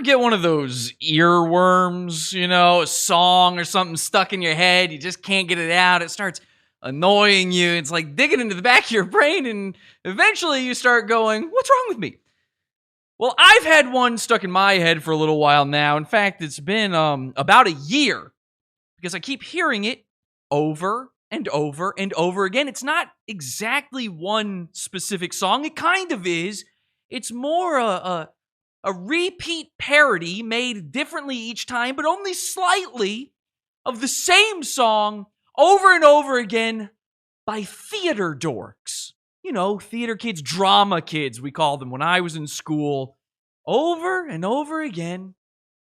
get one of those earworms, a song or something stuck in your head, you just can't get it out, it starts annoying you, it's like digging into the back of your brain, and eventually you start going, what's wrong with me? Well, I've had one stuck in my head for a little while now. In fact, it's been about a year, because I keep hearing it over and over and over again. It's not exactly one specific song, it kind of is. It's more a repeat parody made differently each time, but only slightly, of the same song over and over again by theater dorks. Theater kids, drama kids, we called them when I was in school. Over and over again,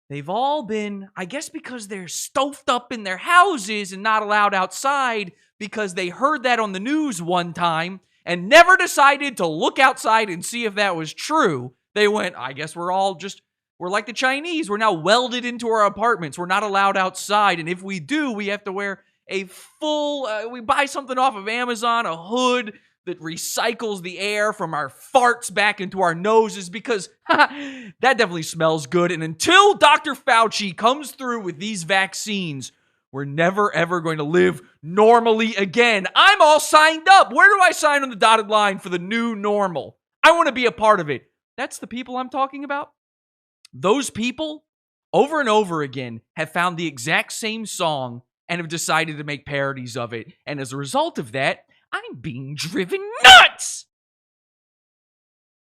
they've all been, I guess because they're stuffed up in their houses and not allowed outside because they heard that on the news one time and never decided to look outside and see if that was true. They went, I guess we're like the Chinese. We're now welded into our apartments. We're not allowed outside. And if we do, we have to wear a full, we buy something off of Amazon, a hood that recycles the air from our farts back into our noses, because that definitely smells good. And until Dr. Fauci comes through with these vaccines, we're never, ever going to live normally again. I'm all signed up. Where do I sign on the dotted line for the new normal? I want to be a part of it. That's the people I'm talking about. Those people, over and over again, have found the exact same song and have decided to make parodies of it. And as a result of that, I'm being driven nuts!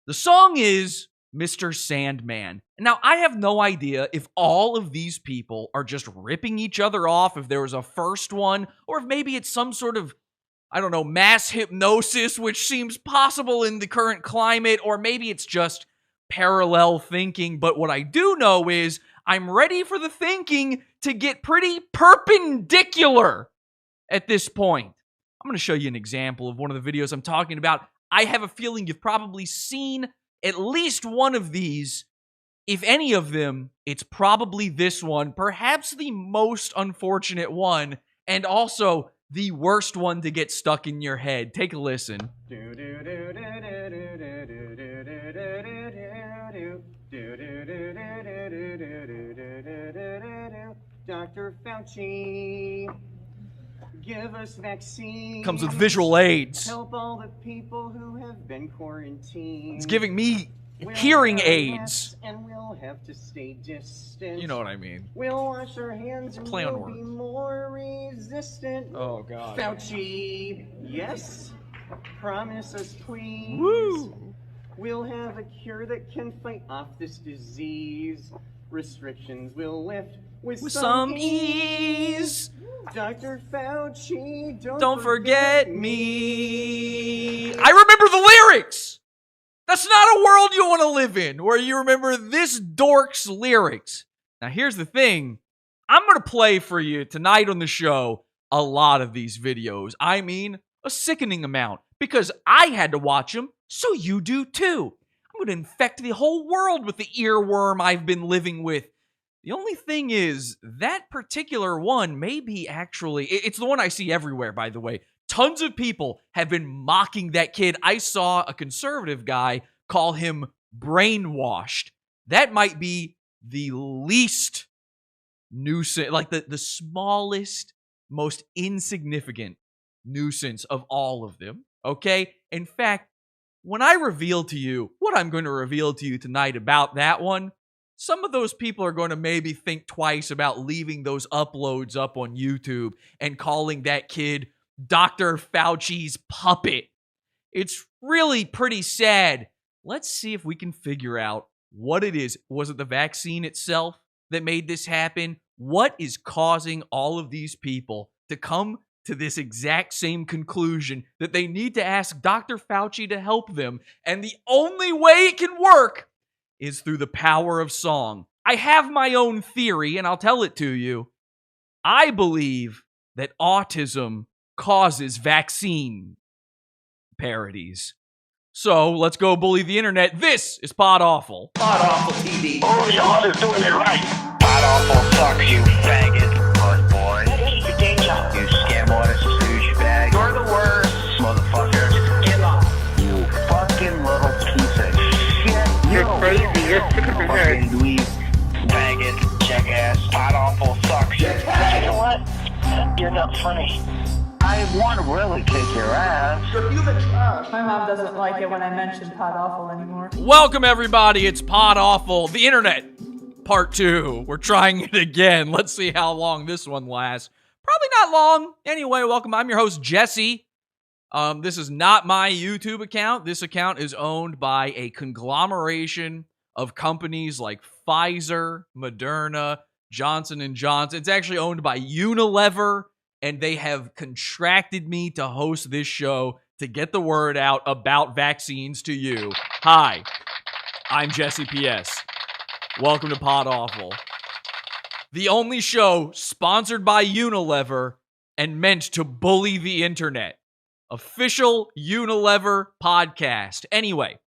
The song is Mr. Sandman. Now, I have no idea if all of these people are just ripping each other off, if there was a first one, or if maybe it's some sort of, mass hypnosis, which seems possible in the current climate, or maybe it's just parallel thinking. But what I do know is I'm ready for the thinking to get pretty perpendicular at this point. I'm going to show you an example of one of the videos I'm talking about. I have a feeling you've probably seen at least one of these. If any of them, it's probably this one, perhaps the most unfortunate one, and also the worst one to get stuck in your head. Take a listen. Dr. Fauci, give us vaccines. Comes with visual aids. Help all the people who have been quarantined. It's giving me hearing aids. And we'll have to stay distant. You know what I mean. We'll wash our hands and Play on we'll words. be more resistant. Oh, God. Fauci, yes? Promise us, please. Woo! We'll have a cure that can fight off this disease. Restrictions will lift with some ease. Dr. Fauci, don't forget me. I remember the lyrics. That's not a world you want to live in, where you remember this dork's lyrics. Now, here's the thing. I'm going to play for you tonight on the show a lot of these videos. I mean, a sickening amount, because I had to watch them, so you do too. I'm going to infect the whole world with the earworm I've been living with. The only thing is, that particular one may be actually, it's the one I see everywhere, by the way. Tons of people have been mocking that kid. I saw a conservative guy call him brainwashed. That might be the least nuisance, like the smallest, most insignificant nuisance of all of them, okay? In fact, when I reveal to you what I'm going to reveal to you tonight about that one, some of those people are going to maybe think twice about leaving those uploads up on YouTube and calling that kid Dr. Fauci's puppet. It's really pretty sad. Let's see if we can figure out what it is. Was it the vaccine itself that made this happen? What is causing all of these people to come to this exact same conclusion that they need to ask Dr. Fauci to help them? And the only way it can work is through the power of song. I have my own theory, and I'll tell it to you. I believe that autism causes vaccine parodies. So, let's go bully the internet. This is Pod Awful. Pod Awful TV. Oh, y'all is doing it right. Pod Awful sucks, you faggot. Buzz boy. You danger. You scam artist, douchebag. You're the worst. Motherfucker. Get off. You fucking little piece of shit. You're crazy. You're sick of your head. Fucking dweeb. You're not funny. I want to really kick your ass. You're human trash. My mom doesn't like it when I mention Pod Awful anymore. Welcome, everybody. It's Pod Awful, the internet, part 2. We're trying it again. Let's see how long this one lasts. Probably not long. Anyway, welcome. I'm your host, Jesse. This is not my YouTube account. This account is owned by a conglomeration of companies like Pfizer, Moderna, Johnson & Johnson. It's actually owned by Unilever, and they have contracted me to host this show to get the word out about vaccines to you. Hi, I'm Jesse P.S. Welcome to Pod Awful, the only show sponsored by Unilever and meant to bully the internet. Official Unilever podcast. Anyway,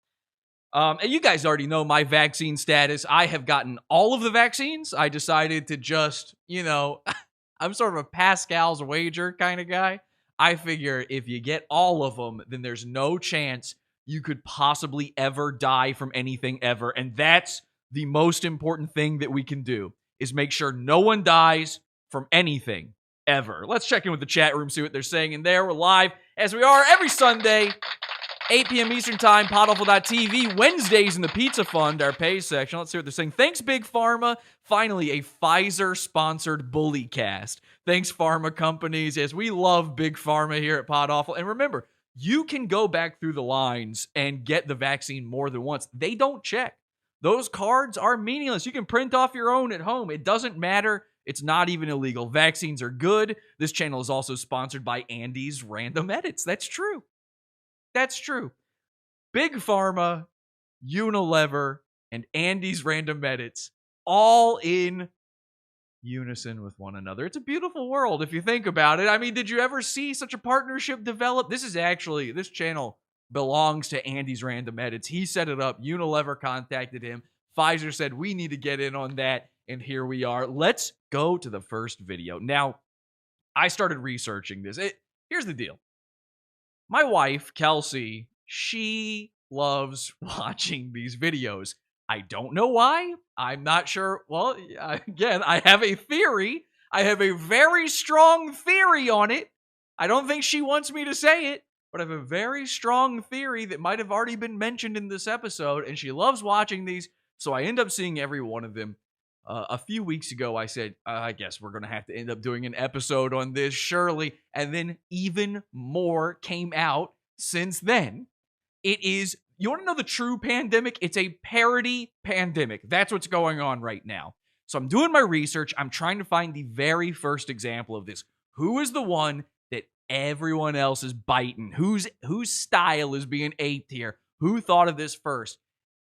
and you guys already know my vaccine status. I have gotten all of the vaccines. I decided to just, I'm sort of a Pascal's wager kind of guy. I figure if you get all of them, then there's no chance you could possibly ever die from anything ever. And that's the most important thing that we can do, is make sure no one dies from anything ever. Let's check in with the chat room, see what they're saying in there. We're live, as we are every Sunday, 8 p.m. Eastern Time, podawful.tv. Wednesdays in the Pizza Fund, our pay section. Let's see what they're saying. Thanks, Big Pharma. Finally, a Pfizer-sponsored bully cast. Thanks, pharma companies. Yes, we love Big Pharma here at Pod Awful. And remember, you can go back through the lines and get the vaccine more than once. They don't check. Those cards are meaningless. You can print off your own at home. It doesn't matter. It's not even illegal. Vaccines are good. This channel is also sponsored by Andy's Random Edits. That's true. That's true. Big Pharma, Unilever, and Andy's Random Edits, all in unison with one another. It's a beautiful world if you think about it. I mean, did you ever see such a partnership develop? This channel belongs to Andy's Random Edits. He set it up. Unilever contacted him. Pfizer said, we need to get in on that. And here we are. Let's go to the first video. Now, I started researching this. Here's the deal. My wife, Kelsey, she loves watching these videos. I don't know why. I'm not sure. Well, again, I have a theory. I have a very strong theory on it. I don't think she wants me to say it, but I have a very strong theory that might have already been mentioned in this episode, and she loves watching these, so I end up seeing every one of them. A few weeks ago, I said, I guess we're going to have to end up doing an episode on this, surely. And then even more came out since then. It is, you want to know the true pandemic? It's a parody pandemic. That's what's going on right now. So I'm doing my research. I'm trying to find the very first example of this. Who is the one that everyone else is biting? Whose style is being aped here? Who thought of this first?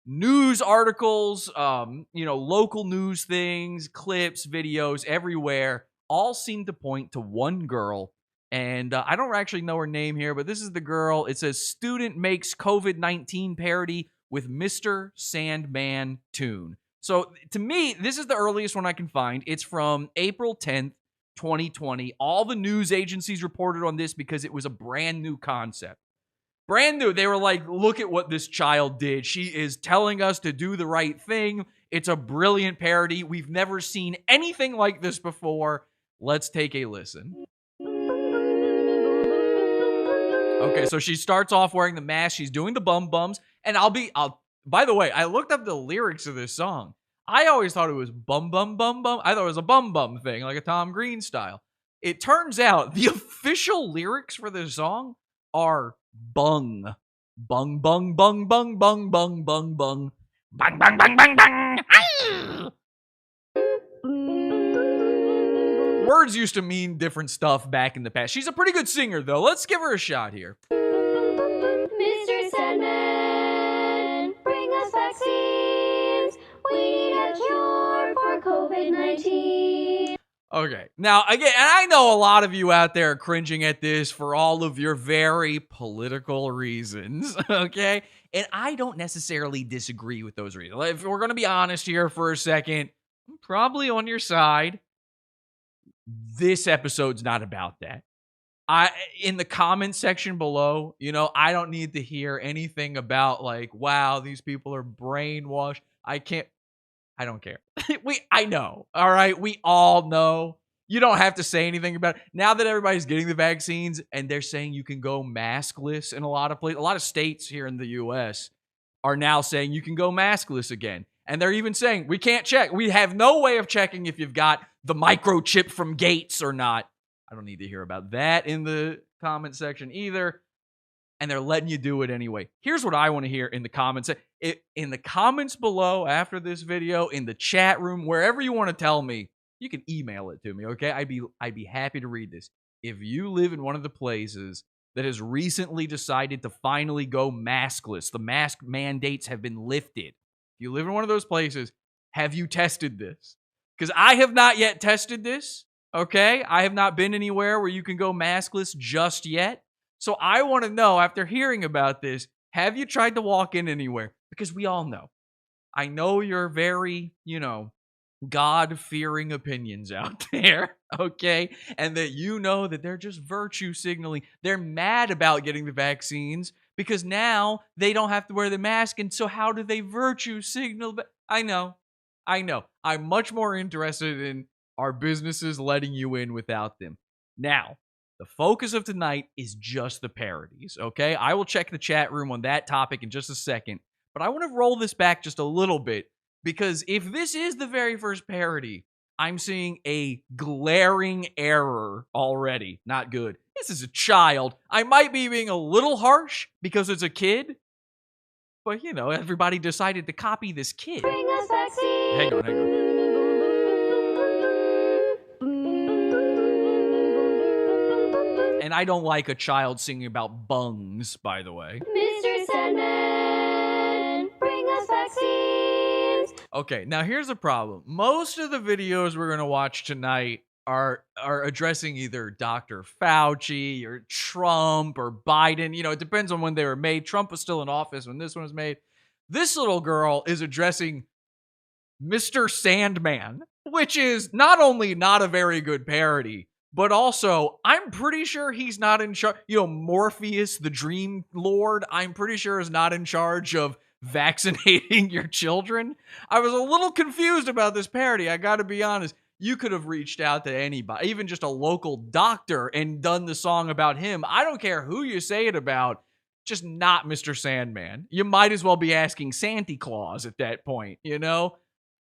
News articles, local news things, clips, videos, everywhere, all seem to point to one girl. And I don't actually know her name here, but this is the girl. It says, student makes COVID-19 parody with Mr. Sandman tune. So to me, this is the earliest one I can find. It's from April 10th, 2020. All the news agencies reported on this because it was a brand new concept. Brand new. They were like, look at what this child did. She is telling us to do the right thing. It's a brilliant parody. We've never seen anything like this before. Let's take a listen. Okay, so she starts off wearing the mask. She's doing the bum bums. And by the way, I looked up the lyrics of this song. I always thought it was bum bum bum bum. I thought it was a bum bum thing, like a Tom Green style. It turns out the official lyrics for this song are bung. Bung, bung, bung, bung, bung, bung, bung, bung. Bang, bang, bang, bang, bang. Words used to mean different stuff back in the past. She's a pretty good singer, though. Let's give her a shot here. Mr. Sandman, bring us vaccines. We need a cure for COVID-19. Okay. Now, again, and I know a lot of you out there are cringing at this for all of your very political reasons, okay? And I don't necessarily disagree with those reasons. If we're going to be honest here for a second, I'm probably on your side. This episode's not about that. In the comment section below, I don't need to hear anything about like, wow, these people are brainwashed. I don't care. I know. All right. We all know. You don't have to say anything about it. Now that everybody's getting the vaccines and they're saying you can go maskless in a lot of places, a lot of states here in the U.S. are now saying you can go maskless again. And they're even saying, we can't check. We have no way of checking if you've got the microchip from Gates or not. I don't need to hear about that in the comment section either. And they're letting you do it anyway. Here's what I want to hear in the comments. In the comments below after this video, in the chat room, wherever you want to tell me, you can email it to me, okay? I'd be happy to read this. If you live in one of the places that has recently decided to finally go maskless, the mask mandates have been lifted. If you live in one of those places, have you tested this? Because I have not yet tested this, okay? I have not been anywhere where you can go maskless just yet. So I want to know, after hearing about this, have you tried to walk in anywhere? Because we all know. I know you're very, God-fearing opinions out there, okay? And that you know that they're just virtue signaling. They're mad about getting the vaccines because now they don't have to wear the mask. And so how do they virtue signal? I know. I'm much more interested in our businesses letting you in without them. Now, the focus of tonight is just the parodies, okay? I will check the chat room on that topic in just a second. But I want to roll this back just a little bit. Because if this is the very first parody, I'm seeing a glaring error already. Not good. This is a child. I might be being a little harsh because it's a kid. But, everybody decided to copy this kid. Bring us vaccines. Hang on. And I don't like a child singing about bungs, by the way. Mr. Sandman, bring us vaccines. Okay, now here's the problem. Most of the videos we're going to watch tonight are addressing either Dr. Fauci or Trump or Biden. It depends on when they were made. Trump was still in office when this one was made. This little girl is addressing Mr. Sandman, which is not only not a very good parody, but also, I'm pretty sure he's not in charge. Morpheus, the Dream Lord, I'm pretty sure is not in charge of vaccinating your children. I was a little confused about this parody. I got to be honest. You could have reached out to anybody, even just a local doctor, and done the song about him. I don't care who you say it about, just not Mr. Sandman. You might as well be asking Santa Claus at that point,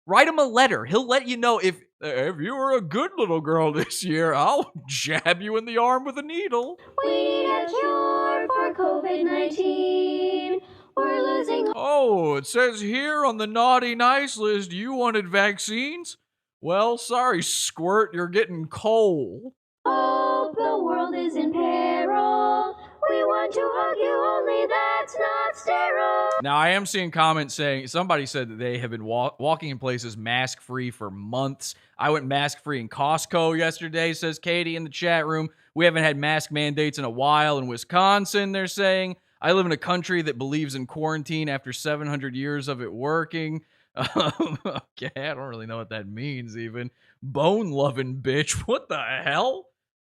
Write him a letter. He'll let you know if you were a good little girl this year, I'll jab you in the arm with a needle. We need a cure for COVID-19. We're losing. Oh, it says here on the naughty nice list you wanted vaccines? Well, sorry, Squirt, you're getting cold. Hope the world is in peril. We want to hug you, only that's not sterile. Now, I am seeing comments saying, somebody said that they have been walking in places mask-free for months. I went mask-free in Costco yesterday, says Katie in the chat room. We haven't had mask mandates in a while in Wisconsin, they're saying. I live in a country that believes in quarantine after 700 years of it working. Okay, I don't really know what that means even. Bone-loving bitch, what the hell?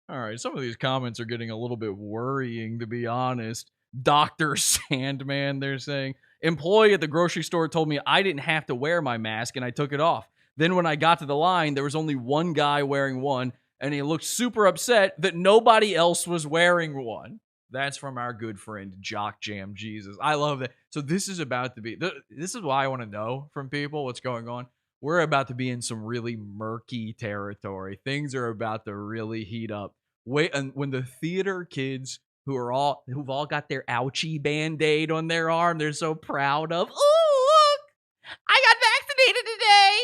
All right, some of these comments are getting a little bit worrying, to be honest. Dr. Sandman, they're saying. Employee at the grocery store told me I didn't have to wear my mask, and I took it off. Then when I got to the line, there was only one guy wearing one, and he looked super upset that nobody else was wearing one. That's from our good friend, Jock Jam Jesus. I love that. So this is about to be, this is why I want to know from people what's going on. We're about to be in some really murky territory. Things are about to really heat up. Wait, and when the theater kids who've all got their ouchie band-aid on their arm, they're so proud of, oh, look, I got vaccinated today.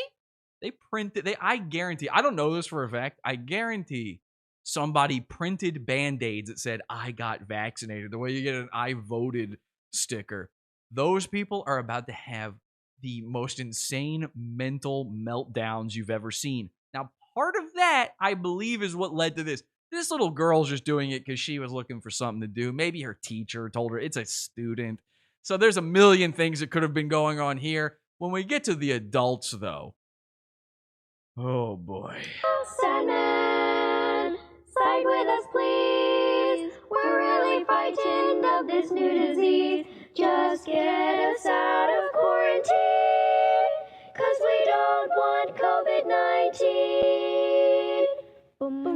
They printed, I guarantee, I don't know this for a fact, I guarantee somebody printed band-aids that said, I got vaccinated, the way you get an I voted sticker. Those people are about to have the most insane mental meltdowns you've ever seen. Now, part of that, I believe, is what led to this. This little girl's just doing it because she was looking for something to do. Maybe her teacher told her it's a student. So there's a million things that could have been going on here. When we get to the adults, though, oh boy. Sandman, side with us, please. We're really frightened of this new disease. Just get us out of quarantine, 'cause we don't want COVID-19.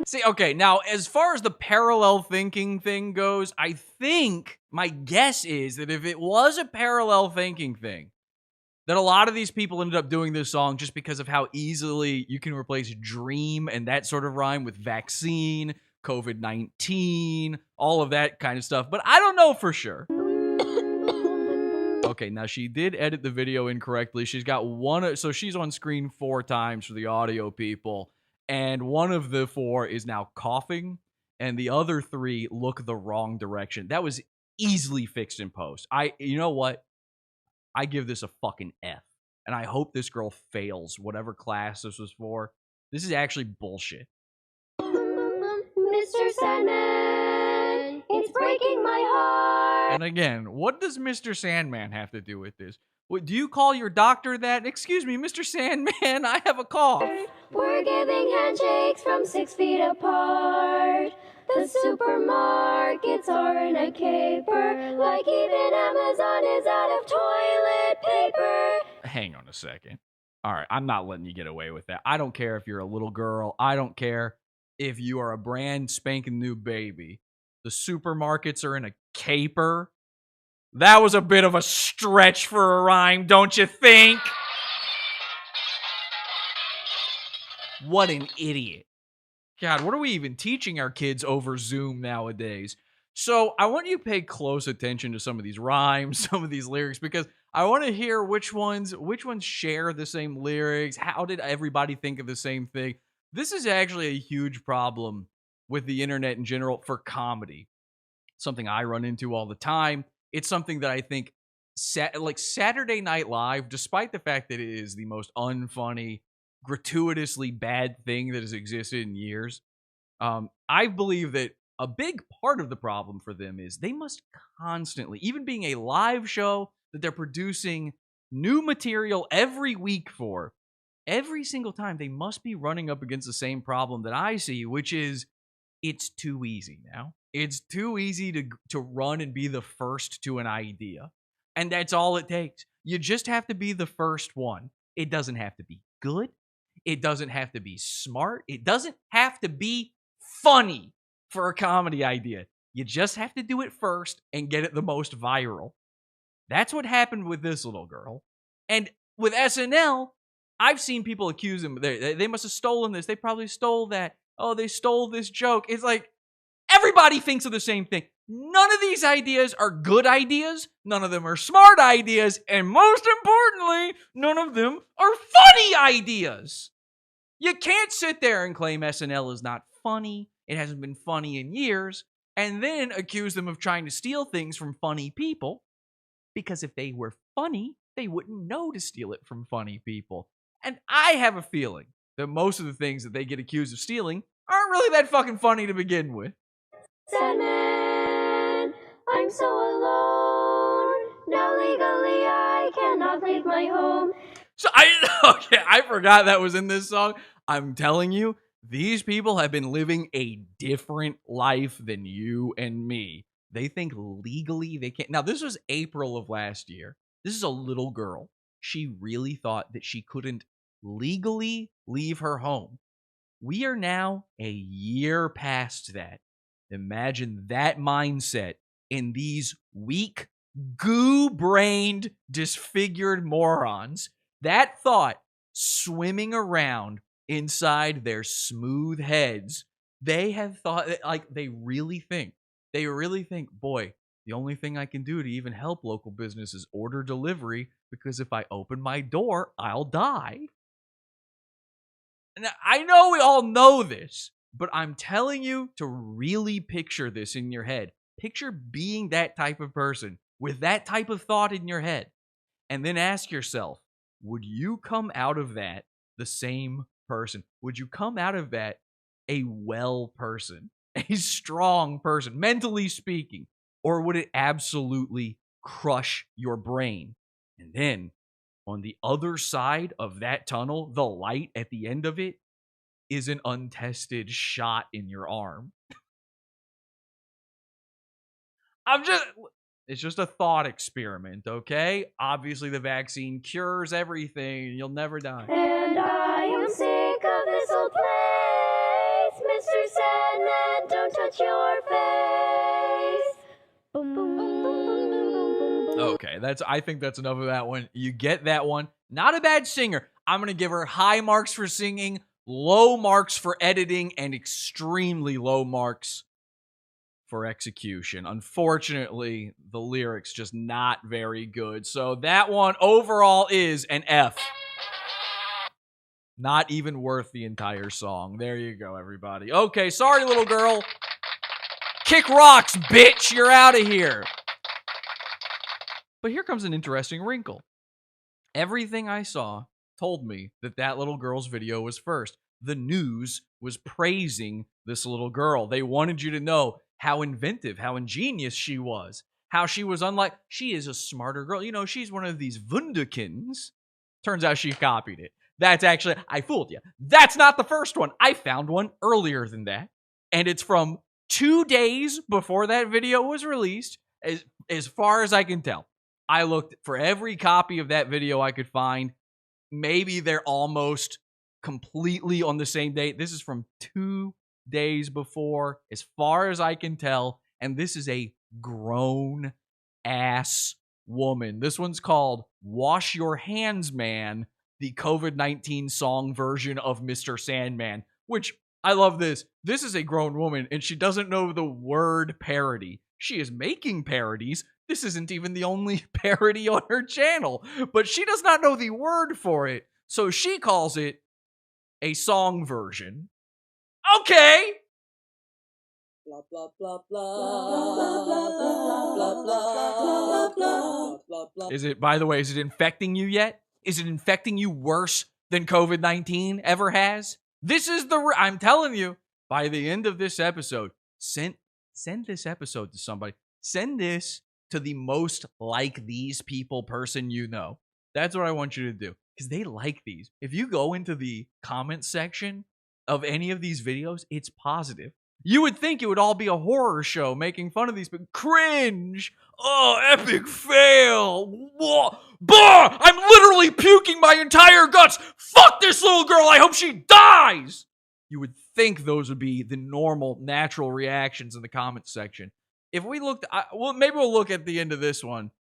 See, okay, now as far as the parallel thinking thing goes, I think my guess is that if it was a parallel thinking thing, that a lot of these people ended up doing this song just because of how easily you can replace dream and that sort of rhyme with vaccine, COVID-19, all of that kind of stuff. But I don't know for sure. Okay, now she did edit the video incorrectly. She's got one, so she's on screen 4 times for the audio people, and one of the 4 is now coughing, and the other 3 look the wrong direction. That was easily fixed in post. You know what? I give this a fucking F. And I hope this girl fails whatever class this was for. This is actually bullshit. Mr. Sandman, it's breaking my heart. And again, what does Mr. Sandman have to do with this? What, do you call your doctor that? Excuse me, Mr. Sandman, I have a cough. We're giving handshakes from 6 feet apart. The supermarkets are in a caper, like even Amazon is out of toilet paper. Hang on a second. All right, I'm not letting you get away with that. I don't care if you're a little girl. I don't care if you are a brand spanking new baby. The supermarkets are in a caper. That was a bit of a stretch for a rhyme, don't you think? What an idiot. God, what are we even teaching our kids over Zoom nowadays? So I want you to pay close attention to some of these rhymes, some of these lyrics, because I want to hear which ones share the same lyrics. How did everybody think of the same thing? This is actually a huge problem with the internet in general for comedy. Something I run into all the time. It's something that I think, like Saturday Night Live, despite the fact that it is the most unfunny, gratuitously bad thing that has existed in years, I believe that a big part of the problem for them is they must constantly, even being a live show that they're producing new material every week for, every single time they must be running up against the same problem that I see, which is it's too easy now. It's too easy to run and be the first to an idea. And that's all it takes. You just have to be the first one. It doesn't have to be good. It doesn't have to be smart. It doesn't have to be funny for a comedy idea. You just have to do it first and get it the most viral. That's what happened with this little girl. And with SNL, I've seen people accuse them. They must have stolen this. They probably stole that. Oh, they stole this joke. It's like everybody thinks of the same thing. None of these ideas are good ideas. None of them are smart ideas. And most importantly, none of them are funny ideas. You can't sit there and claim SNL is not funny. It hasn't been funny in years. And then accuse them of trying to steal things from funny people. Because if they were funny, they wouldn't know to steal it from funny people. And I have a feeling that most of the things that they get accused of stealing aren't really that fucking funny to begin with. Sandman, I'm so alone. Now legally I cannot leave my home. So I forgot that was in this song. I'm telling you, these people have been living a different life than you and me. They think legally they can't. Now, this was April of last year. This is a little girl. She really thought that she couldn't legally leave her home. We are now a year past that. Imagine that mindset in these weak, goo-brained, disfigured morons. That thought swimming around inside their smooth heads. They have thought, like, they really think, boy, the only thing I can do to even help local business is order delivery, because if I open my door, I'll die. Now, I know we all know this, but I'm telling you to really picture this in your head. Picture being that type of person with that type of thought in your head. And then ask yourself, would you come out of that the same person? Would you come out of that a well person, a strong person, mentally speaking? Or would it absolutely crush your brain? And then on the other side of that tunnel, the light at the end of it is an untested shot in your arm. It's just a thought experiment, okay? Obviously, the vaccine cures everything. You'll never die. And I am sick of this old place, Mr. Sandman, don't touch your face. Boom, boom, boom, boom, boom, boom, boom, boom. Okay, I think that's enough of that one. You get that one. Not a bad singer. I'm going to give her high marks for singing, low marks for editing, and extremely low marks for execution. Unfortunately, the lyrics just not very good. So that one overall is an F. Not even worth the entire song. There you go, everybody. Okay, sorry, little girl. Kick rocks, bitch. You're out of here. But here comes an interesting wrinkle. Everything I saw told me that that little girl's video was first. The news was praising this little girl. They wanted you to know how inventive, how ingenious she was, how she was unlike. She is a smarter girl. You know, she's one of these wunderkinds. Turns out she copied it. That's actually, I fooled you. That's not the first one. I found one earlier than that. And it's from 2 days before that video was released, as far as I can tell. I looked for every copy of that video I could find. Maybe they're almost completely on the same date. This is from 2 days before, as far as I can tell. And this is a grown-ass woman. This one's called Wash Your Hands, Man, the COVID-19 song version of Mr. Sandman, which I love this. This is a grown woman, and she doesn't know the word parody. She is making parodies. This isn't even the only parody on her channel, but she does not know the word for it, so she calls it a song version. Okay. Blah blah blah blah blah blah blah blah. Is it, by the way, is it infecting you yet? Is it infecting you worse than COVID-19 ever has? This is I'm telling you, by the end of this episode, send this episode to somebody. Send this to the most like these people person you know. That's what I want you to do, because they like these. If you go into the comment section of any of these videos, it's positive. You would think it would all be a horror show making fun of these, but cringe. Oh, epic fail. Whoa. Bah! I'm literally puking my entire guts. Fuck this little girl. I hope she dies. You would think those would be the normal, natural reactions in the comment section. If we looked, well, maybe we'll look at the end of this one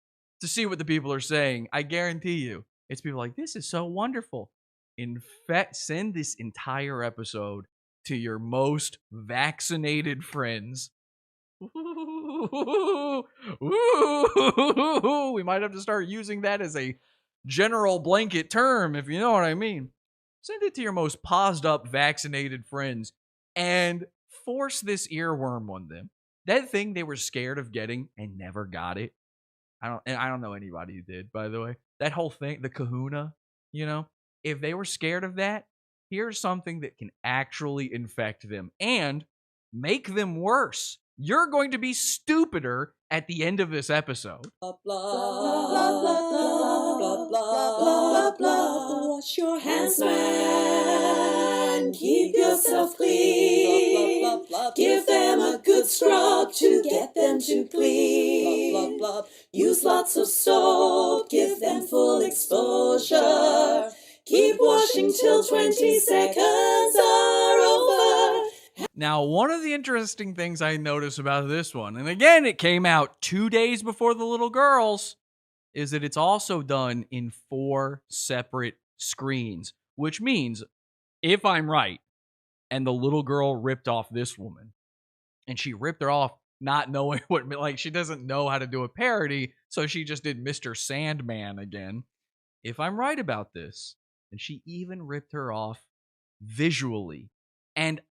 to see what the people are saying. I guarantee you, it's people like, this is so wonderful. In fact, send this entire episode to your most vaccinated friends. Ooh, we might have to start using that as a general blanket term, if you know what I mean. Send it to your most paused up vaccinated friends and force this earworm on them. That thing they were scared of getting and never got it. I don't know anybody who did, by the way. That whole thing, the kahuna, you know, if they were scared of that, here's something that can actually infect them and make them worse. You're going to be stupider at the end of this episode. Blah blah blah blah blah blah blah. Wash your hands, man. Keep yourself clean. Give them a good scrub to get them to clean. Use lots of soap. Give them full exposure. Keep washing till 20 seconds are over. Now, one of the interesting things I noticed about this one, and again, it came out 2 days before the little girls, is that it's also done in 4 separate screens, which means, if I'm right, and the little girl ripped off this woman, and she ripped her off not knowing what, like, she doesn't know how to do a parody, so she just did Mr. Sandman again. If I'm right about this, and she even ripped her off visually, and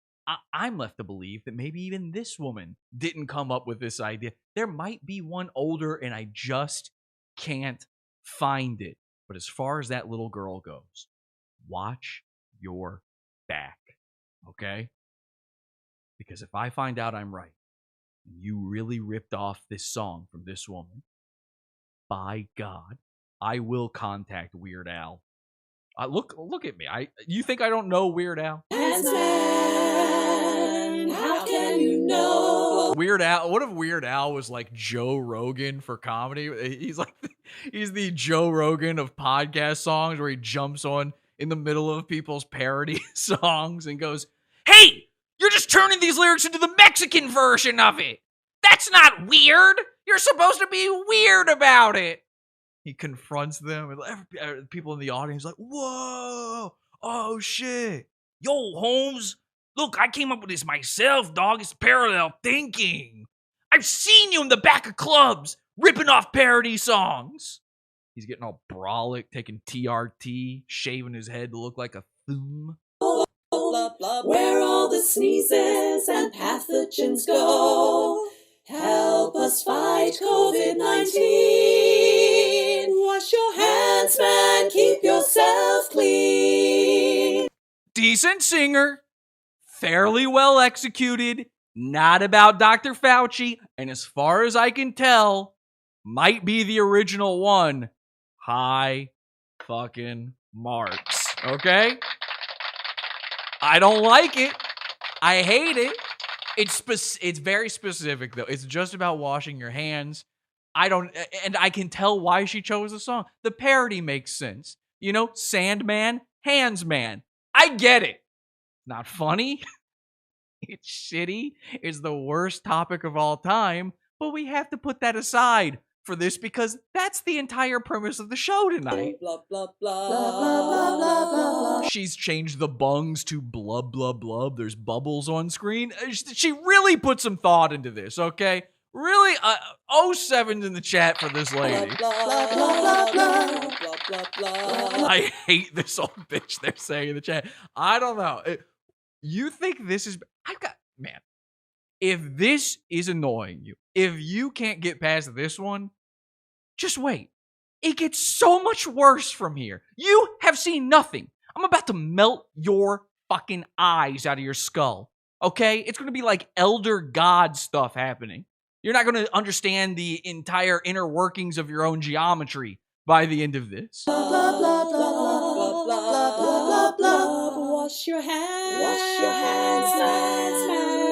I'm left to believe that maybe even this woman didn't come up with this idea. There might be one older, and I just can't find it. But as far as that little girl goes, watch your back, okay? Because if I find out I'm right, and you really ripped off this song from this woman, by God, I will contact Weird Al. Look at me. You think I don't know Weird Al? How can you know? Weird Al. What if Weird Al was like Joe Rogan for comedy? He's the Joe Rogan of podcast songs, where he jumps on in the middle of people's parody songs and goes, "Hey, You're just turning these lyrics into the Mexican version of it. That's not weird. You're supposed to be weird about it. He confronts them, and people in the audience like, whoa, oh shit. Yo, Holmes, look, I came up with this myself, dog. It's parallel thinking. I've seen you in the back of clubs ripping off parody songs. He's getting all brolic, taking TRT, shaving his head to look like a thum. Where all the sneezes and pathogens go, help us fight COVID-19. Wash your hands, man, keep yourself clean. Decent singer, fairly well executed, not about Dr. Fauci, and as far as I can tell, might be the original one. High fucking marks, okay? I don't like it. I hate it. It's very specific, though. It's just about washing your hands. And I can tell why she chose the song. The parody makes sense. You know, Sandman, Handsman. I get it. Not funny. It's shitty. It's the worst topic of all time. But we have to put that aside for this because that's the entire premise of the show tonight. Blah, blah, blah, blah, blah, blah, blah. She's changed the bungs to blub, blub, blub. There's bubbles on screen. She really put some thought into this, okay? Really, 07 in the chat for this lady. I hate this old bitch they're saying in the chat. I don't know. You think this is... Man, if this is annoying you, if you can't get past this one, just wait. It gets so much worse from here. You have seen nothing. I'm about to melt your fucking eyes out of your skull, okay? It's going to be like elder god stuff happening. You're not going to understand the entire inner workings of your own geometry by the end of this. Blah, blah, blah, blah, blah, blah, blah, blah. Wash your hands. Wash your hands, man.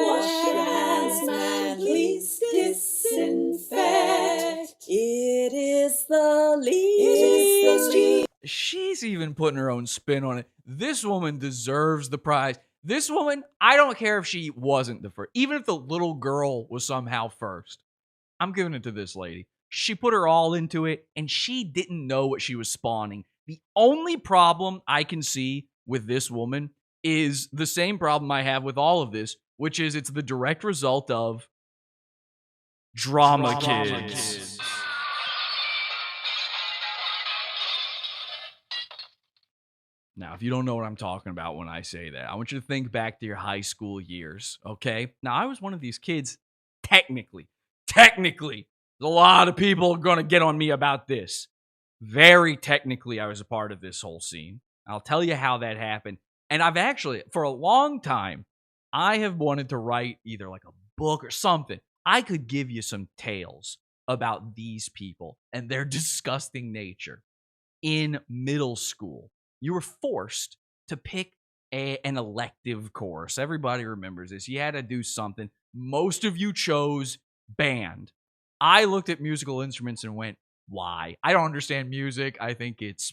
Wash your hands, man. Please disinfect. It is the least. She's even putting her own spin on it. This woman deserves the prize. This woman, I don't care if she wasn't the first. Even if the little girl was somehow first. I'm giving it to this lady. She put her all into it, and she didn't know what she was spawning. The only problem I can see with this woman is the same problem I have with all of this, which is it's the direct result of drama kids. Now, if you don't know what I'm talking about when I say that, I want you to think back to your high school years, okay? Now, I was one of these kids, technically. There's a lot of people going to get on me about this. Very technically, I was a part of this whole scene. I'll tell you how that happened. And I've actually, for a long time, I have wanted to write either like a book or something. I could give you some tales about these people and their disgusting nature. In middle school, you were forced to pick an elective course. Everybody remembers this. You had to do something. Most of you chose band. I looked at musical instruments and went, why? I don't understand music. I think it's,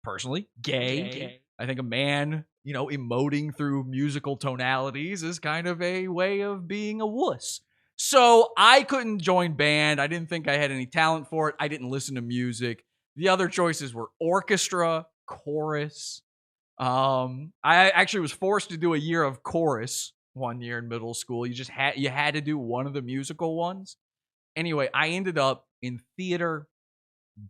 personally, gay. I think a man, emoting through musical tonalities is kind of a way of being a wuss. So I couldn't join band. I didn't think I had any talent for it. I didn't listen to music. The other choices were orchestra, chorus. I actually was forced to do a year of chorus one year in middle school. You had to do one of the musical ones. Anyway, I ended up in theater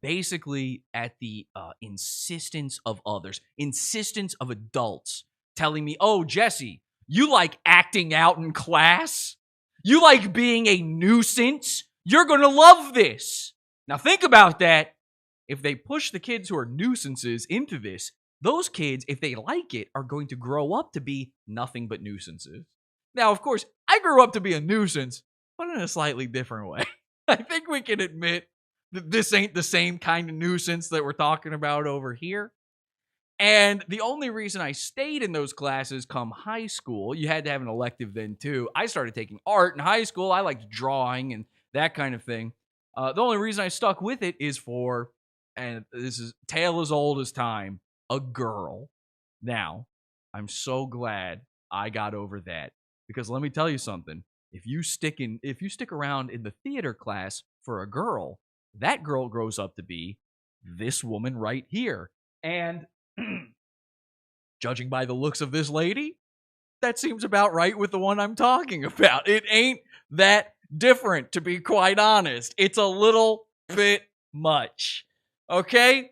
basically at the insistence of others, insistence of adults telling me, oh, Jesse, you like acting out in class? You like being a nuisance? You're going to love this. Now think about that. If they push the kids who are nuisances into this, those kids, if they like it, are going to grow up to be nothing but nuisances. Now, of course, I grew up to be a nuisance, but in a slightly different way. I think we can admit that this ain't the same kind of nuisance that we're talking about over here. And the only reason I stayed in those classes come high school, you had to have an elective then too. I started taking art in high school. I liked drawing and that kind of thing. The only reason I stuck with it is for, and this is tale as old as time, a girl. Now, I'm so glad I got over that. Because let me tell you something. If you stick around in the theater class for a girl, that girl grows up to be this woman right here. And judging by the looks of this lady, that seems about right with the one I'm talking about. It ain't that different, to be quite honest. It's a little bit much. Okay?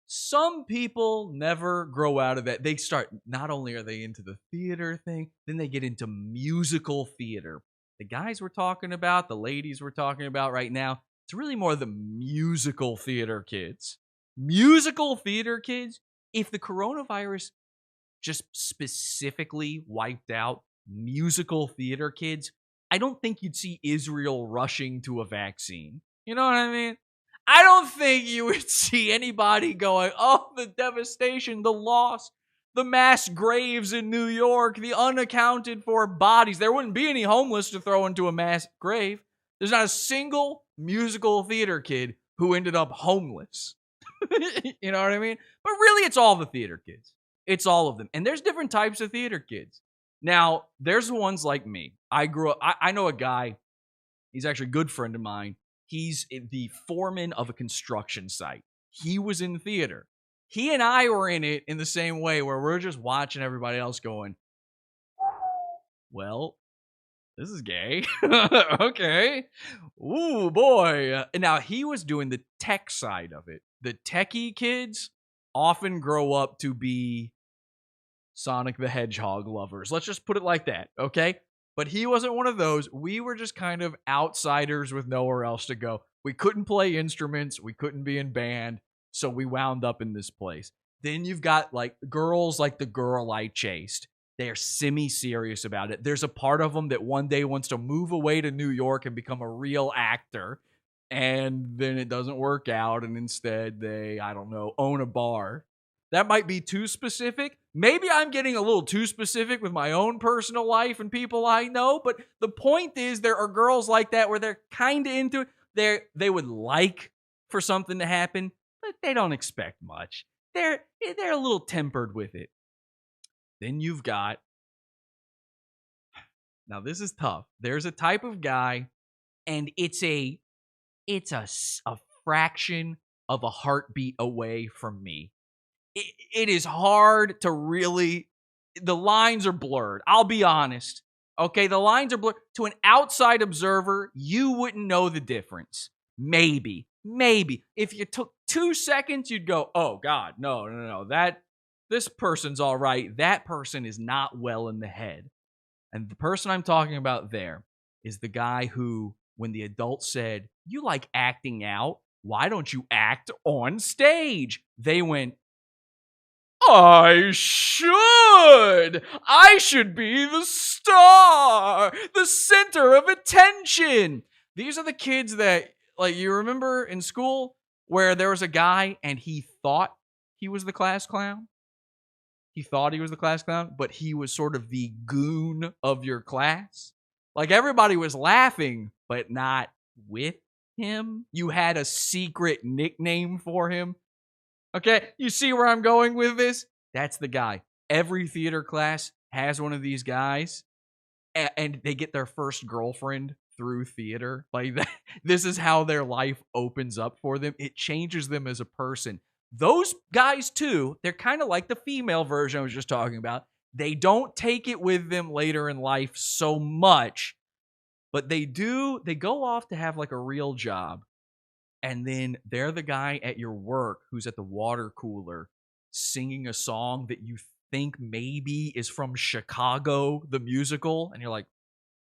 Some people never grow out of that. They start, not only are they into the theater thing, then they get into musical theater. The guys we're talking about, the ladies we're talking about right now, it's really more the musical theater kids. Musical theater kids, if the coronavirus just specifically wiped out musical theater kids, I don't think you'd see Israel rushing to a vaccine. You know what I mean? I don't think you would see anybody going, oh, the devastation, the loss, the mass graves in New York, the unaccounted for bodies. There wouldn't be any homeless to throw into a mass grave. There's not a single musical theater kid who ended up homeless. You know what I mean? But really, it's all the theater kids. It's all of them. And there's different types of theater kids. Now, there's the ones like me. I grew up, I know a guy, he's actually a good friend of mine. He's the foreman of a construction site. He was in theater. He and I were in it in the same way, where we're just watching everybody else going, well, this is gay. Okay. Ooh, boy. And now he was doing the tech side of it. The techie kids often grow up to be Sonic the Hedgehog lovers. Let's just put it like that, okay? But he wasn't one of those. We were just kind of outsiders with nowhere else to go. We couldn't play instruments. We couldn't be in band. So we wound up in this place. Then you've got like girls like the girl I chased. They're semi-serious about it. There's a part of them that one day wants to move away to New York and become a real actor. And then it doesn't work out. And instead they, I don't know, own a bar. That might be too specific. Maybe I'm getting a little too specific with my own personal life and people I know. But the point is, there are girls like that where they're kind of into it. They would like for something to happen, but they don't expect much. They're a little tempered with it. Then you've got, now this is tough. There's a type of guy, and it's a fraction of a heartbeat away from me. It is hard to really, the lines are blurred. I'll be honest. Okay, the lines are blurred. To an outside observer, you wouldn't know the difference. Maybe. If you took 2 seconds, you'd go, oh God, no. This person's all right. That person is not well in the head. And the person I'm talking about there is the guy who, when the adult said, you like acting out, why don't you act on stage? They went, I should be the star, the center of attention. These are the kids that, like, you remember in school where there was a guy and he thought he was the class clown? He thought he was the class clown, but he was sort of the goon of your class. Like, everybody was laughing, but not with him. You had a secret nickname for him. Okay, you see where I'm going with this? That's the guy. Every theater class has one of these guys, and they get their first girlfriend through theater. Like, that, this is how their life opens up for them. It changes them as a person. Those guys, too, they're kind of like the female version I was just talking about. They don't take it with them later in life so much, but they go off to have like a real job. And then they're the guy at your work who's at the water cooler singing a song that you think maybe is from Chicago, the musical. And you're like,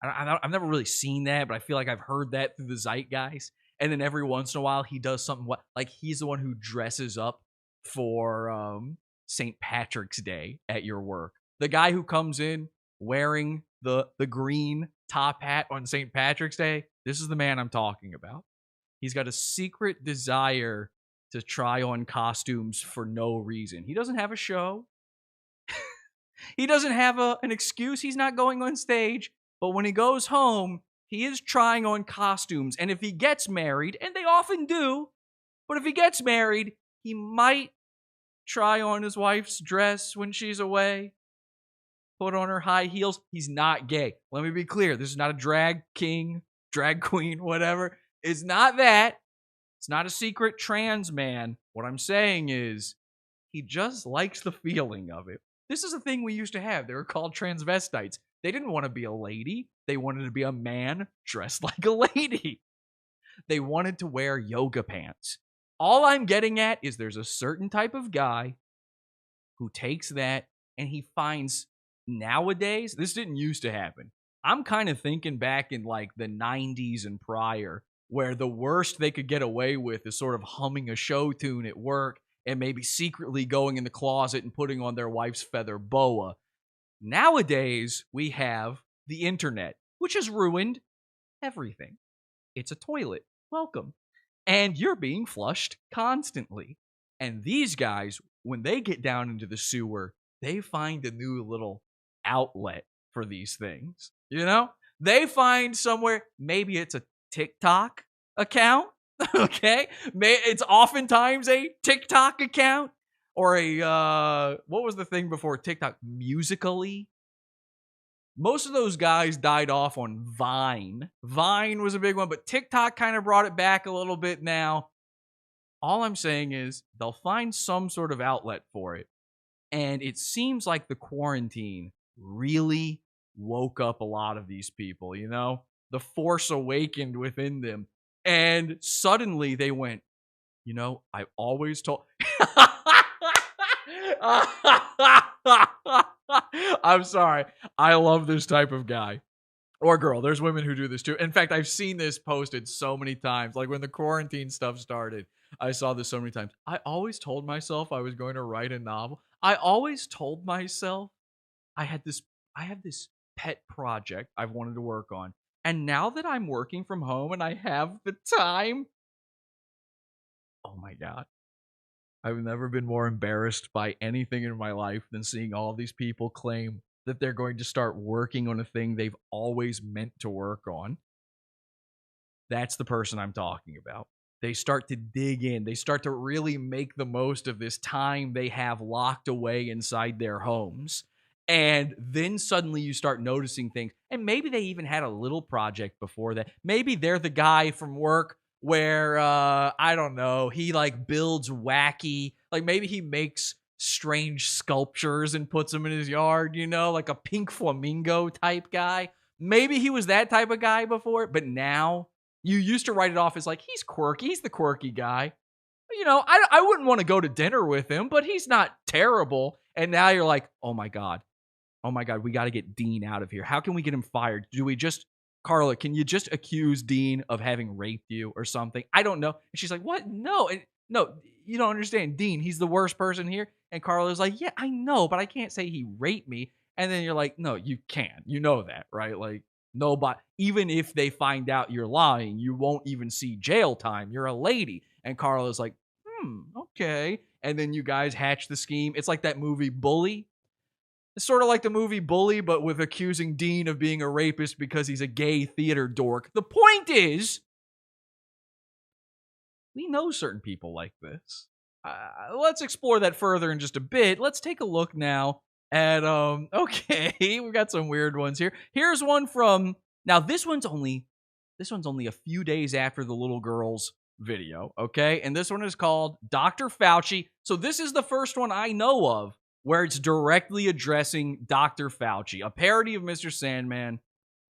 I've never really seen that, but I feel like I've heard that through the zeitgeist. And then every once in a while, he does something like he's the one who dresses up for St. Patrick's Day at your work. The guy who comes in wearing the green top hat on St. Patrick's Day, this is the man I'm talking about. He's got a secret desire to try on costumes for no reason. He doesn't have a show. He doesn't have an excuse. He's not going on stage. But when he goes home, he is trying on costumes. And if he gets married, and they often do, but if he gets married, he might try on his wife's dress when she's away. put on her high heels. He's not gay. Let me be clear. This is not a drag king, drag queen, whatever. It's not that. It's not a secret trans man. What I'm saying is he just likes the feeling of it. This is a thing we used to have. They were called transvestites. They didn't want to be a lady. They wanted to be a man dressed like a lady. They wanted to wear yoga pants. All I'm getting at is there's a certain type of guy who takes that and he finds nowadays, this didn't used to happen. I'm kind of thinking back in like the 90s and prior, where the worst they could get away with is sort of humming a show tune at work and maybe secretly going in the closet and putting on their wife's feather boa. Nowadays, we have the internet, which has ruined everything. It's a toilet. Welcome. And you're being flushed constantly. And these guys, when they get down into the sewer, they find a new little outlet for these things. You know? They find somewhere, maybe it's a TikTok account. Okay? It's oftentimes a TikTok account. Or a, what was the thing before TikTok? Musical.ly? Most of those guys died off on Vine. Vine was a big one, but TikTok kind of brought it back a little bit now. All I'm saying is they'll find some sort of outlet for it. And it seems like the quarantine really woke up a lot of these people, you know? The force awakened within them. And suddenly they went, you know, I've always told... I'm sorry. I love this type of guy. Or girl. There's women who do this too. In fact, I've seen this posted so many times. Like when the quarantine stuff started, I saw this so many times. I always told myself I was going to write a novel. I always told myself I have this pet project I've wanted to work on. And now that I'm working from home and I have the time, oh my God. I've never been more embarrassed by anything in my life than seeing all these people claim that they're going to start working on a thing they've always meant to work on. That's the person I'm talking about. They start to dig in. They start to really make the most of this time they have locked away inside their homes. And then suddenly you start noticing things. And maybe they even had a little project before that. Maybe they're the guy from work where, I don't know, he like builds wacky, like maybe he makes strange sculptures and puts them in his yard, you know, like a pink flamingo type guy. Maybe he was that type of guy before, but now you used to write it off as like, he's quirky, he's the quirky guy. You know, I wouldn't want to go to dinner with him, but he's not terrible. And now you're like, oh my God, we got to get Dean out of here. How can we get him fired? Do we just... Carla, can you just accuse Dean of having raped you or something? I don't know. And she's like, what? No, no, you don't understand. Dean, he's the worst person here. And Carla's like, yeah, I know, but I can't say he raped me. And then you're like, no, you can. You know that, right? Like, nobody, even if they find out you're lying, you won't even see jail time. You're a lady. And Carla's like, okay. And then you guys hatch the scheme. It's like that movie Bully. It's sort of like the movie Bully, but with accusing Dean of being a rapist because he's a gay theater dork. The point is, we know certain people like this. Let's explore that further in just a bit. Let's take a look now at, okay, we got some weird ones here. Here's one from, now this one's only a few days after the little girl's video, okay? And this one is called Dr. Fauci. So this is the first one I know of where it's directly addressing Dr. Fauci, a parody of Mr. Sandman.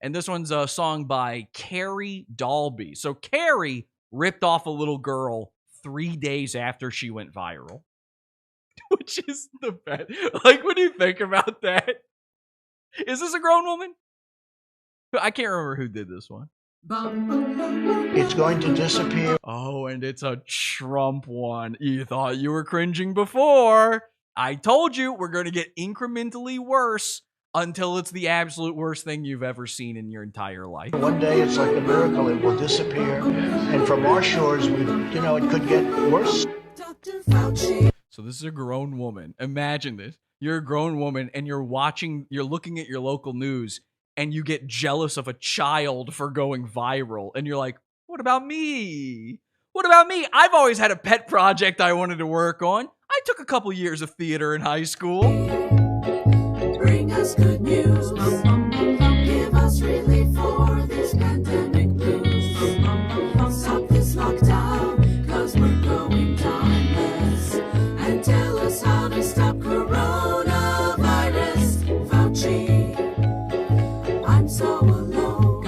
And this one's a song by Carrie Dalby. So Carrie ripped off a little girl 3 days after she went viral. Which is the best. Like, when you think about that. Is this a grown woman? I can't remember who did this one. It's going to disappear. Oh, and it's a Trump one. You thought you were cringing before. I told you we're going to get incrementally worse until it's the absolute worst thing you've ever seen in your entire life. One day it's like a miracle, it will disappear. And from our shores, it could get worse. Dr. Fauci. So this is a grown woman. Imagine this. You're a grown woman and you're looking at your local news and you get jealous of a child for going viral. And you're like, what about me? What about me? I've always had a pet project I wanted to work on. I took a couple years of theater in high school. bring us good news. Give us relief for this pandemic blues. Stop this lockdown, cause we're going timeless. And tell us how to stop coronavirus. Fauci, I'm so alone.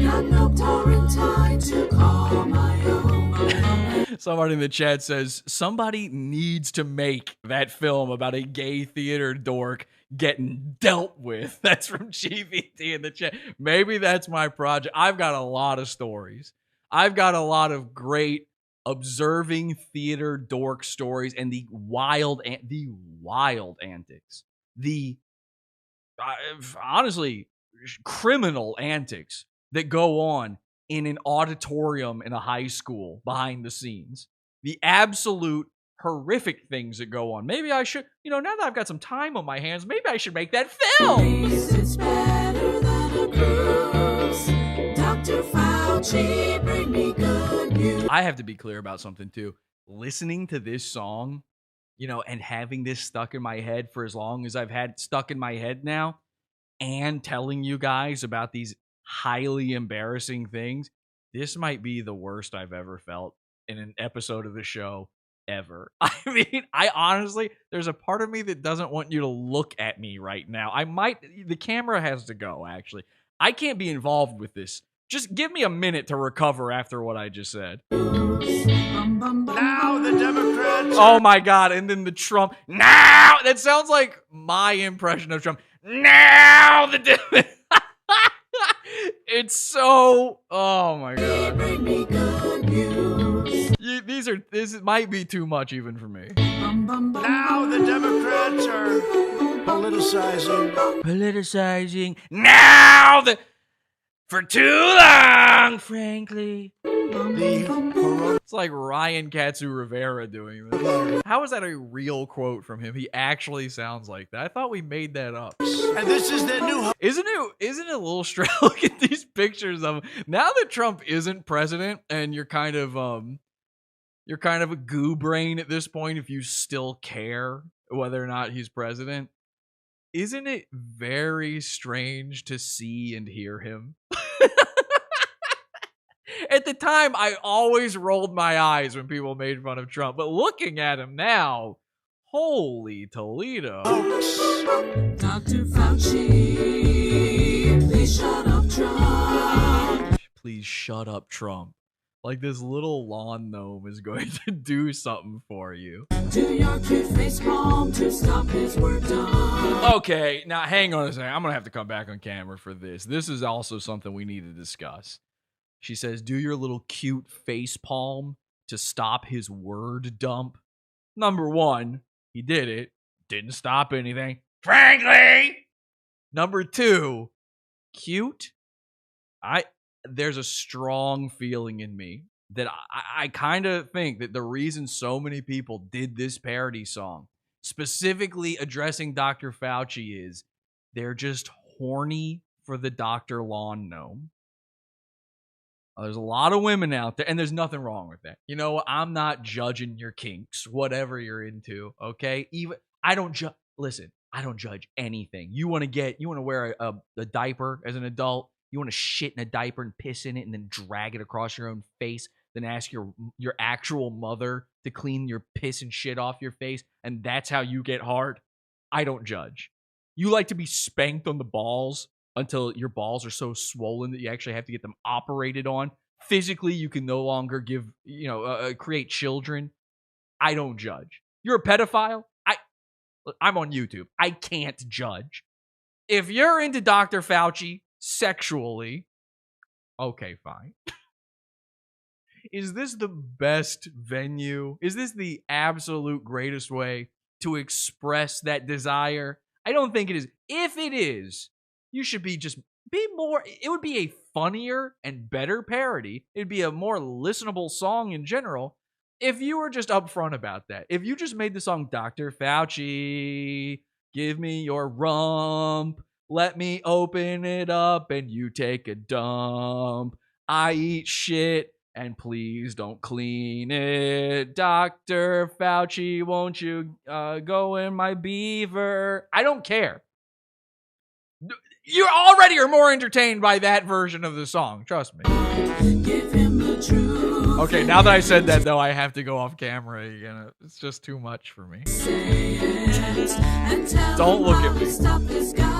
Got no quarantine to call my own. Somebody in the chat says, somebody needs to make that film about a gay theater dork getting dealt with. That's from GVT in the chat. Maybe that's my project. I've got a lot of stories. I've got a lot of great observing theater dork stories and the wild antics, the honestly criminal antics that go on in an auditorium in a high school behind the scenes. The absolute horrific things that go on. Maybe I should, now that I've got some time on my hands, maybe I should make that film. It's better than a cruise. Dr. Fauci, bring me good news. I have to be clear about something too. Listening to this song, and having this stuck in my head for as long as I've had it stuck in my head now, and telling you guys about these highly embarrassing things, this might be the worst I've ever felt in an episode of the show ever. I mean, I honestly, there's a part of me that doesn't want you to look at me right now. The camera has to go, actually. I can't be involved with this. Just give me a minute to recover after what I just said. Now the Democrats. Oh my God. And then the Trump. Now! That sounds like my impression of Trump. Now the Democrats. It's so. Oh my God. Bring me good news. This might be too much even for me. Now the Democrats are Politicizing. Now for too long, frankly. It's like Ryan Katsu Rivera doing this. How is that a real quote from him? He actually sounds like that. I thought we made that up. And this is their new. Isn't it a little strange? Look at these pictures of him. Now that Trump isn't president, and you're kind of a goo brain at this point if you still care whether or not he's president. Isn't it very strange to see and hear him? At the time, I always rolled my eyes when people made fun of Trump, but looking at him now, holy Toledo. Dr. Fauci, please shut up, Trump. Please shut up, Trump. Like this little lawn gnome is going to do something for you. Do your cute face palm to stop his work done. Okay, now hang on a second. I'm going to have to come back on camera for this. This is also something we need to discuss. She says, do your little cute face palm to stop his word dump. Number one, he did it. Didn't stop anything. Frankly! Number two, cute. There's a strong feeling in me that I kind of think that the reason so many people did this parody song, specifically addressing Dr. Fauci, is they're just horny for the Dr. Lawn Gnome. There's a lot of women out there, and there's nothing wrong with that. You know what? I'm not judging your kinks, whatever you're into, okay? I don't judge anything. You want to wear a diaper as an adult, you want to shit in a diaper and piss in it and then drag it across your own face, then ask your actual mother to clean your piss and shit off your face, and that's how you get hard. I don't judge. You like to be spanked on the balls until your balls are so swollen that you actually have to get them operated on. Physically, you can no longer create children. I don't judge. You're a pedophile? I'm on YouTube. I can't judge. If you're into Dr. Fauci sexually, okay, fine. Is this the best venue? Is this the absolute greatest way to express that desire? I don't think it is. If it is, you should be more. It would be a funnier and better parody. It'd be a more listenable song in general if you were just upfront about that. If you just made the song Dr. Fauci, give me your rump, let me open it up and you take a dump. I eat shit And please don't clean it. Dr. Fauci, won't you go in my beaver? I don't care. You already are more entertained by that version of the song. Trust me. Okay, now that I said that, though, I have to go off camera again. It's just too much for me. Don't look at me.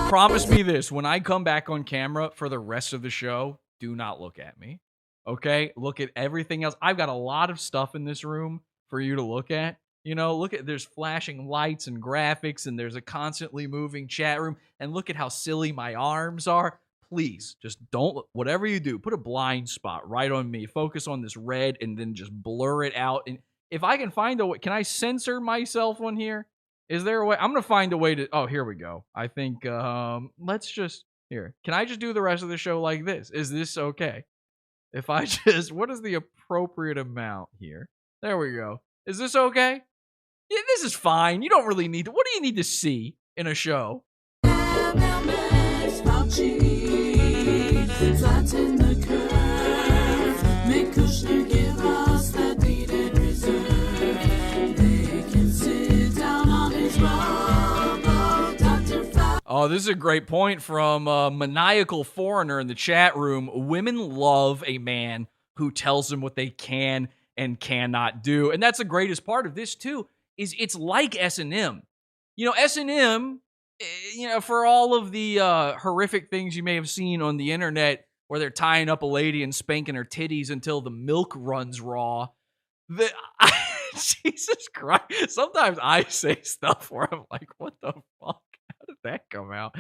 Promise me this. When I come back on camera for the rest of the show, do not look at me. Okay? Look at everything else. I've got a lot of stuff in this room for you to look at. You know, look at, there's flashing lights and graphics, and there's a constantly moving chat room, and look at how silly my arms are. Please, just don't, whatever you do, put a blind spot right on me. Focus on this red, and then just blur it out. And if I can find a way, can I censor myself on here? Is there a way? I'm going to find a way to, oh, here we go. I think, let's just, here. Can I just do the rest of the show like this? Is this okay? If I just, what is the appropriate amount here? There we go. Is this okay? Yeah, this is fine. You don't really need to. What do you need to see in a show? Oh, this is a great point from Maniacal Foreigner in the chat room. Women love a man who tells them what they can and cannot do. And that's the greatest part of this, too, is it's like S&M. You know, S&M, you know, for all of the horrific things you may have seen on the internet where they're tying up a lady and spanking her titties until the milk runs raw. Jesus Christ. Sometimes I say stuff where I'm like, what the fuck? How did that come out?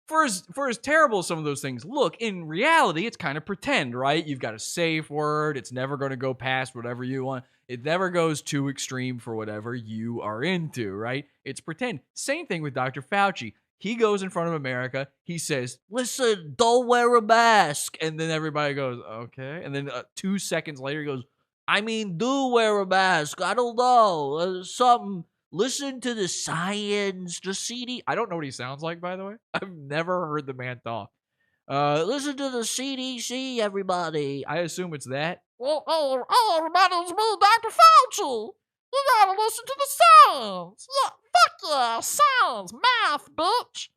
For as terrible as some of those things look, in reality, it's kind of pretend, right? You've got a safe word. It's never going to go past whatever you want. It never goes too extreme for whatever you are into, right? It's pretend. Same thing with Dr. Fauci. He goes in front of America. He says, listen, don't wear a mask. And then everybody goes, okay. And then 2 seconds later, he goes, I mean, do wear a mask. I don't know. Something. Listen to the science, the CD. I don't know what he sounds like, by the way. I've never heard the man talk. Listen to the CDC, everybody. I assume it's that. Well, everybody, it's me, Dr. Fauci. You gotta listen to the science. Yeah, fuck yeah, science, math, bitch.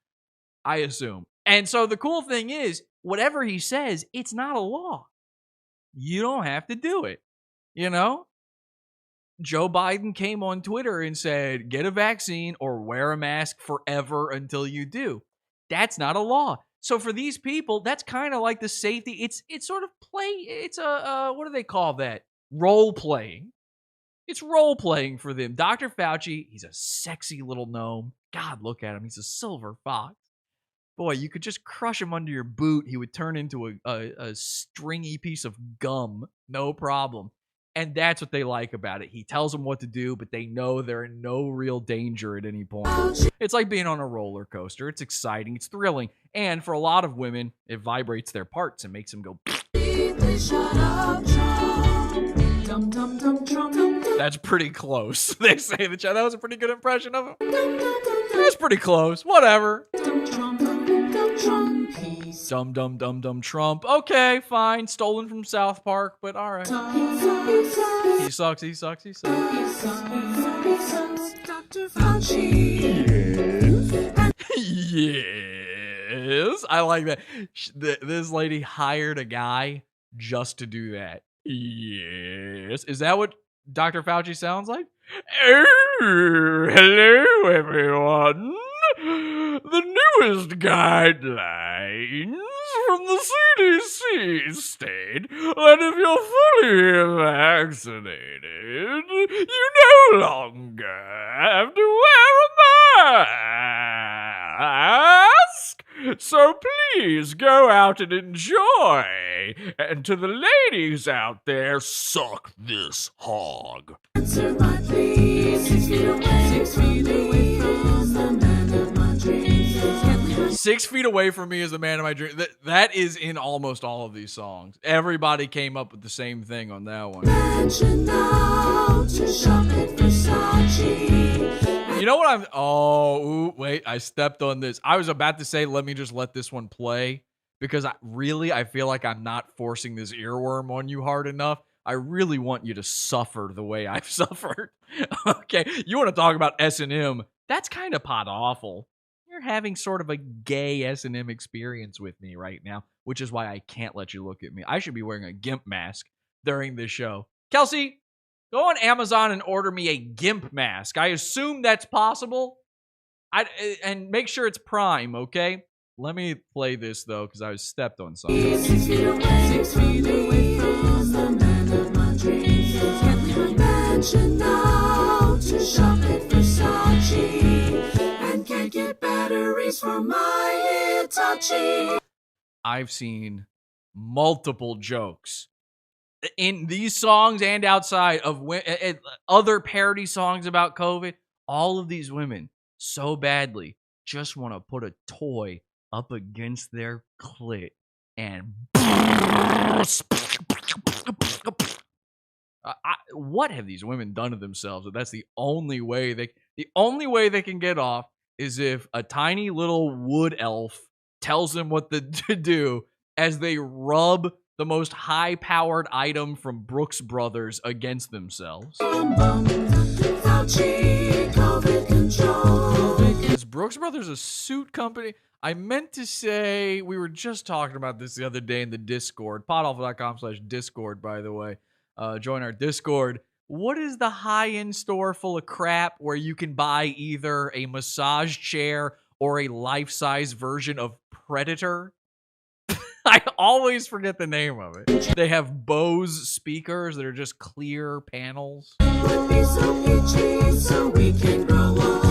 I assume. And so the cool thing is, whatever he says, it's not a law. You don't have to do it. You know? Joe Biden came on Twitter and said, get a vaccine or wear a mask forever until you do. That's not a law. So for these people, that's kind of like the safety. It's sort of play. It's what do they call that? Role playing. It's role playing for them. Dr. Fauci, he's a sexy little gnome. God, look at him. He's a silver fox. Boy, you could just crush him under your boot. He would turn into a stringy piece of gum. No problem. And that's what they like about it. He tells them what to do, but they know they're in no real danger at any point. It's like being on a roller coaster. It's exciting. It's thrilling. And for a lot of women, it vibrates their parts and makes them go. That's pretty close. They say that was a pretty good impression of him. That's pretty close. Whatever. Dumb, dumb, dumb, dumb Trump. Okay, fine. Stolen from South Park, but all right. He sucks, he sucks, he sucks. Yes. I like that. This lady hired a guy just to do that. Yes. Is that what Dr. Fauci sounds like? Oh, hello, everyone. The newest guidelines from the CDC state that if you're fully vaccinated, you no longer have to wear a mask. So please go out and enjoy. And to the ladies out there, suck this hog. Answer my pleas, 6 feet away from the man of my dreams. 6 feet away from me is the man of my dreams. That is in almost all of these songs. Everybody came up with the same thing on that one. You know what wait, I stepped on this. I was about to say, let me just let this one play. because I feel like I'm not forcing this earworm on you hard enough. I really want you to suffer the way I've suffered. Okay, you want to talk about S&M? That's kind of pot awful. You're having sort of a gay S&M experience with me right now, which is why I can't let you look at me. I should be wearing a GIMP mask during this show. Kelsey, go on Amazon and order me a GIMP mask. I assume that's possible. And make sure it's Prime, okay? Let me play this, though, because I was stepped on something. 6 feet away from the man of my dreams. Can't leave my mansion now to shop at Versace. And can't get batteries for my Hitachi. I've seen multiple jokes in these songs and outside of other parody songs about COVID. All of these women so badly just want to put a toy up against their clit and what have these women done to themselves? That's the only way they can get off is if a tiny little wood elf tells them what to do as they rub the most high-powered item from Brooks Brothers against themselves. Is Brooks Brothers a suit company? I meant to say, we were just talking about this the other day in the Discord. podawful.com/Discord, by the way. Join our Discord. What is the high-end store full of crap where you can buy either a massage chair or a life-size version of Predator? I always forget the name of it. They have Bose speakers that are just clear panels. Would be so peachy, so we can grow up.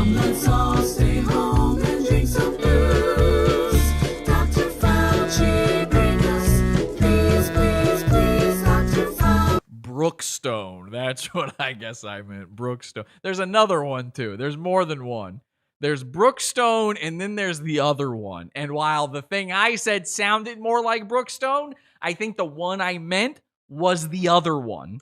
Let's all stay home and drink some booze. Dr. Fauci, bring us, please, please, please, Dr. Fauci. Brookstone. That's what I guess I meant. Brookstone. There's another one, too. There's more than one. There's Brookstone, and then there's the other one. And while the thing I said sounded more like Brookstone, I think the one I meant was the other one.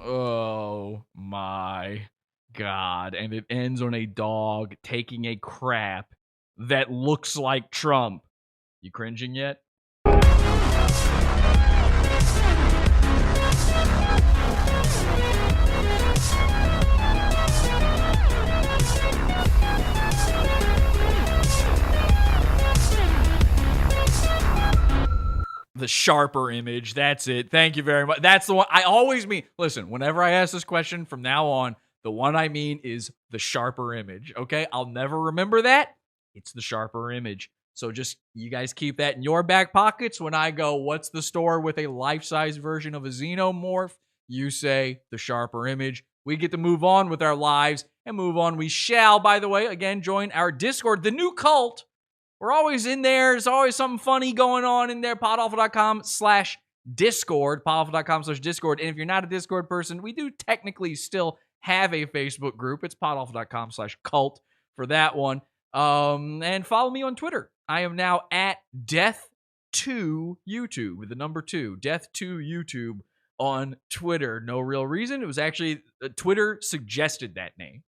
Oh my God. And it ends on a dog taking a crap that looks like Trump. You cringing yet? The sharper image. That's it. Thank you very much. That's the one I always mean. Listen, whenever I ask this question from now on, the one I mean is the sharper image. Okay? I'll never remember that. It's the sharper image. So just, you guys keep that in your back pockets. When I go, what's the store with a life-size version of a xenomorph? You say the sharper image. We get to move on with our lives, and move on we shall. By the way, again, join our Discord, the new cult. We're always in there. There's always something funny going on in there. podawful.com/Discord. podawful.com/Discord. And if you're not a Discord person, we do technically still have a Facebook group. It's podawful.com/cult for that one. And follow me on Twitter. I am now at Death2YouTube with the number 2. Death2YouTube on Twitter. No real reason. It was actually Twitter suggested that name.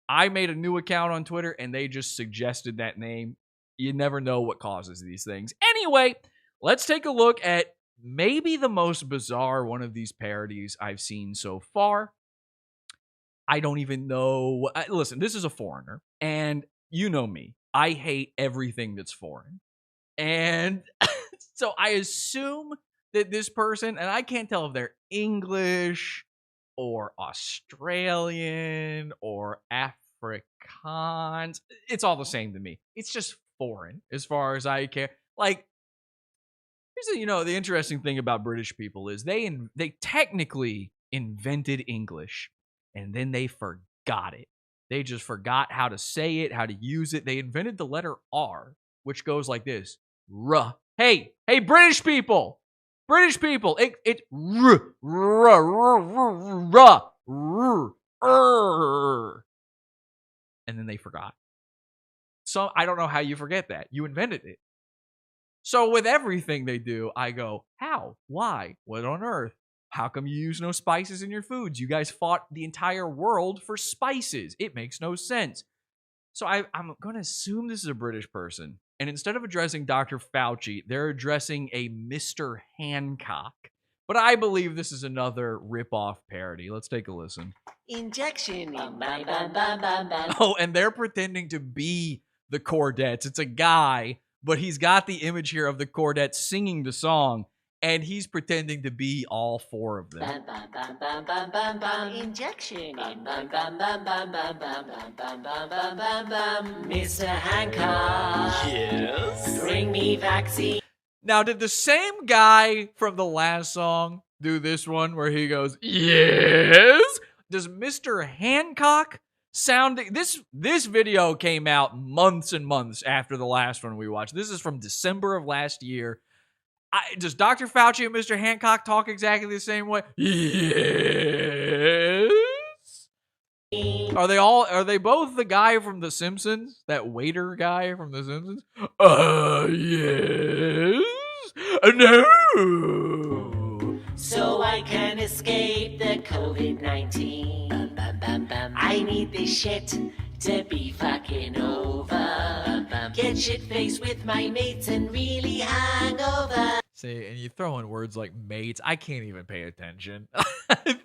I made a new account on Twitter and they just suggested that name. You never know what causes these things. Anyway, let's take a look at maybe the most bizarre one of these parodies I've seen so far. I don't even know. Listen, this is a foreigner, and you know me. I hate everything that's foreign. And so I assume that this person, and I can't tell if they're English or Australian or Afrikaans. It's all the same to me. It's just foreign as far as I care. Like, here's the interesting thing about British people is they technically invented English and then they forgot it. They just forgot how to say it, how to use it. They invented the letter R, which goes like this. Ruh. Hey, British people. It's and then they forgot. So I don't know how you forget that. You invented it. So with everything they do, I go, how? Why? What on earth? How come you use no spices in your foods? You guys fought the entire world for spices. It makes no sense. So I'm going to assume this is a British person. And instead of addressing Dr. Fauci, they're addressing a Mr. Hancock. But I believe this is another rip-off parody. Let's take a listen. Injection. Oh, and they're pretending to be the Chordettes. It's a guy, but he's got the image here of the Chordettes singing the song, and he's pretending to be all four of them. Injection. Mr. Hancock. Yes? Bring me vaccine. Now, did the same guy from the last song do this one where he goes, yes? Does Mr. Hancock sound... This video came out months and months after the last one we watched. This is from December of last year. Does Dr. Fauci and Mr. Hancock talk exactly the same way? Yes. Are they both the guy from The Simpsons? That waiter guy from The Simpsons? Yes. No. So I can escape the COVID-19. I need this shit to be fucking over. Get shit-faced with my mates and really hangover. See, and you throw in words like mates. I can't even pay attention.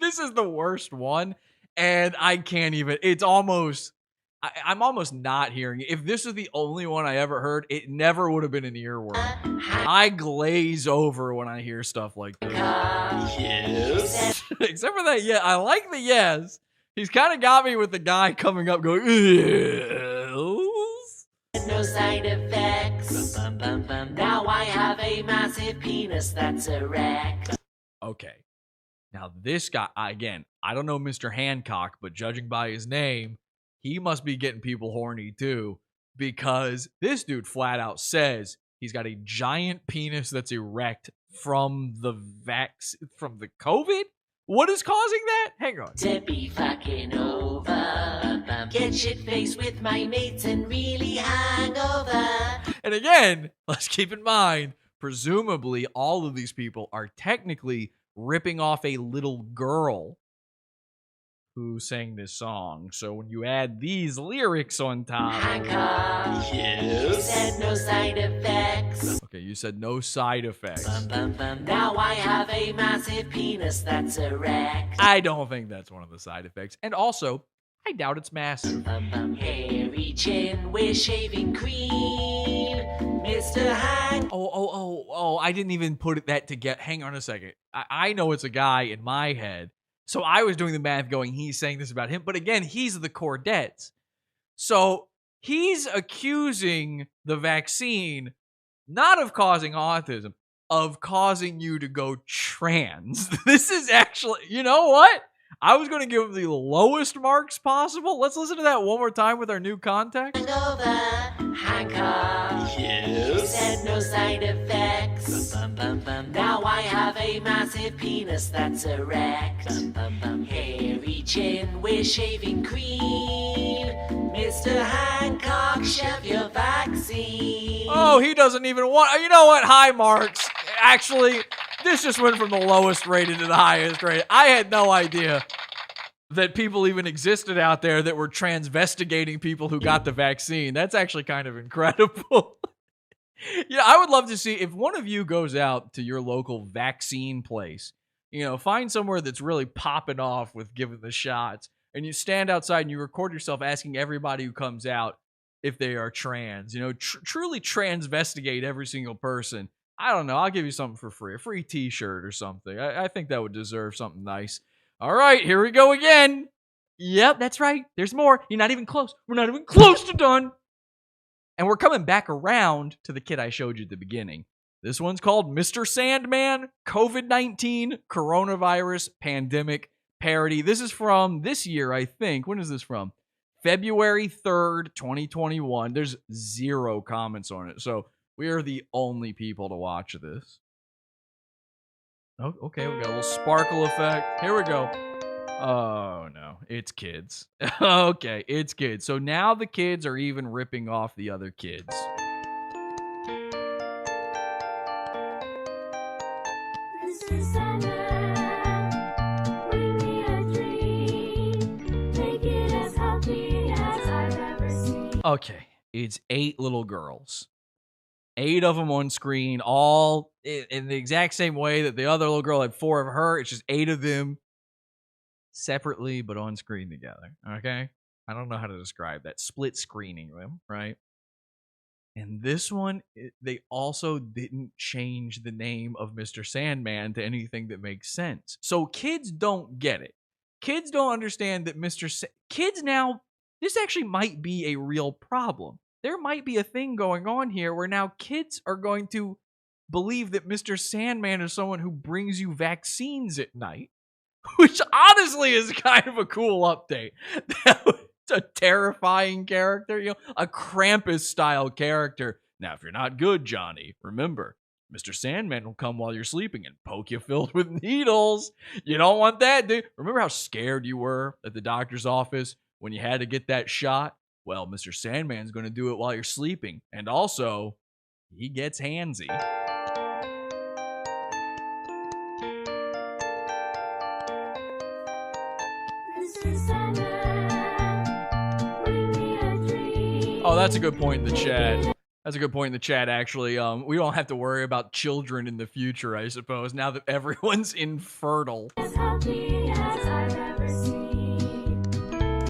This is the worst one, and I can't even. It's almost. I'm almost not hearing it. If this is the only one I ever heard, it never would have been an earworm. I glaze over when I hear stuff like this. Yes? Except for that, yeah, I like the yes. He's kind of got me with the guy coming up going, yes. No side effects. Now I have a massive penis that's erect. Okay. Now this guy, again, I don't know Mr. Hancock, but judging by his name, he must be getting people horny too, because this dude flat out says he's got a giant penis that's erect from the COVID? What is causing that? Hang on. To be fucking over. Get shit-faced with my mates and really hangover. And again, let's keep in mind, presumably all of these people are technically ripping off a little girl who sang this song. So when you add these lyrics on top... Hancock. Yes? You said no side effects. Okay, you said no side effects. Now I have a massive penis that's erect. I don't think that's one of the side effects. And also, I doubt it's massive. Hairy chin with shaving cream. Mr. Hank. Oh, I didn't even put that together. Hang on a second. I know it's a guy in my head. So I was doing the math going, he's saying this about him. But again, he's the Chordettes. So he's accusing the vaccine not of causing autism, of causing you to go trans. This is actually, you know what? I was going to give him the lowest marks possible. Let's listen to that one more time with our new context. Hancock. Yes? You said no side effects. Now I have a massive penis that's erect. Hairy chin with shaving cream. Mr. Hancock, shove your vaccine. Oh, he doesn't even want... You know what? High marks. Actually, this just went from the lowest rated to the highest rated. I had no idea that people even existed out there that were transvestigating people who got the vaccine. That's actually kind of incredible. Yeah, I would love to see if one of you goes out to your local vaccine place, you know, find somewhere that's really popping off with giving the shots, and you stand outside and you record yourself asking everybody who comes out if they are trans, you know, truly transvestigate every single person. I don't know. I'll give you something for free, a free t-shirt or something. I think that would deserve something nice. All right, here we go again. Yep, that's right. There's more. You're not even close. We're not even close to done. And we're coming back around to the kid I showed you at the beginning. This one's called Mr. Sandman, COVID-19, Coronavirus, Pandemic, Parody. This is from this year, I think. When is this from? February 3rd, 2021. There's 0 comments on it. So we are the only people to watch this. Oh, okay, we got a little sparkle effect. Here we go. Oh, no. It's kids. Okay, it's kids. So now the kids are even ripping off the other kids. Mr. Sandman, Okay, it's 8 little girls. 8 of them on screen, all in the exact same way that the other little girl had 4 of her. It's just 8 of them separately but on screen together. Okay? I don't know how to describe that. Split screening them, right? And this one, they also didn't change the name of Mr. Sandman to anything that makes sense. So kids don't get it. Kids don't understand that kids now, this actually might be a real problem. There might be a thing going on here where now kids are going to believe that Mr. Sandman is someone who brings you vaccines at night, which honestly is kind of a cool update. It's a terrifying character, a Krampus-style character. Now, if you're not good, Johnny, remember, Mr. Sandman will come while you're sleeping and poke you filled with needles. You don't want that, dude. Remember how scared you were at the doctor's office when you had to get that shot? Well, Mr. Sandman's going to do it while you're sleeping. And also, he gets handsy. Oh, that's a good point in the chat. That's a good point in the chat, actually. We don't have to worry about children in the future, I suppose, now that everyone's infertile.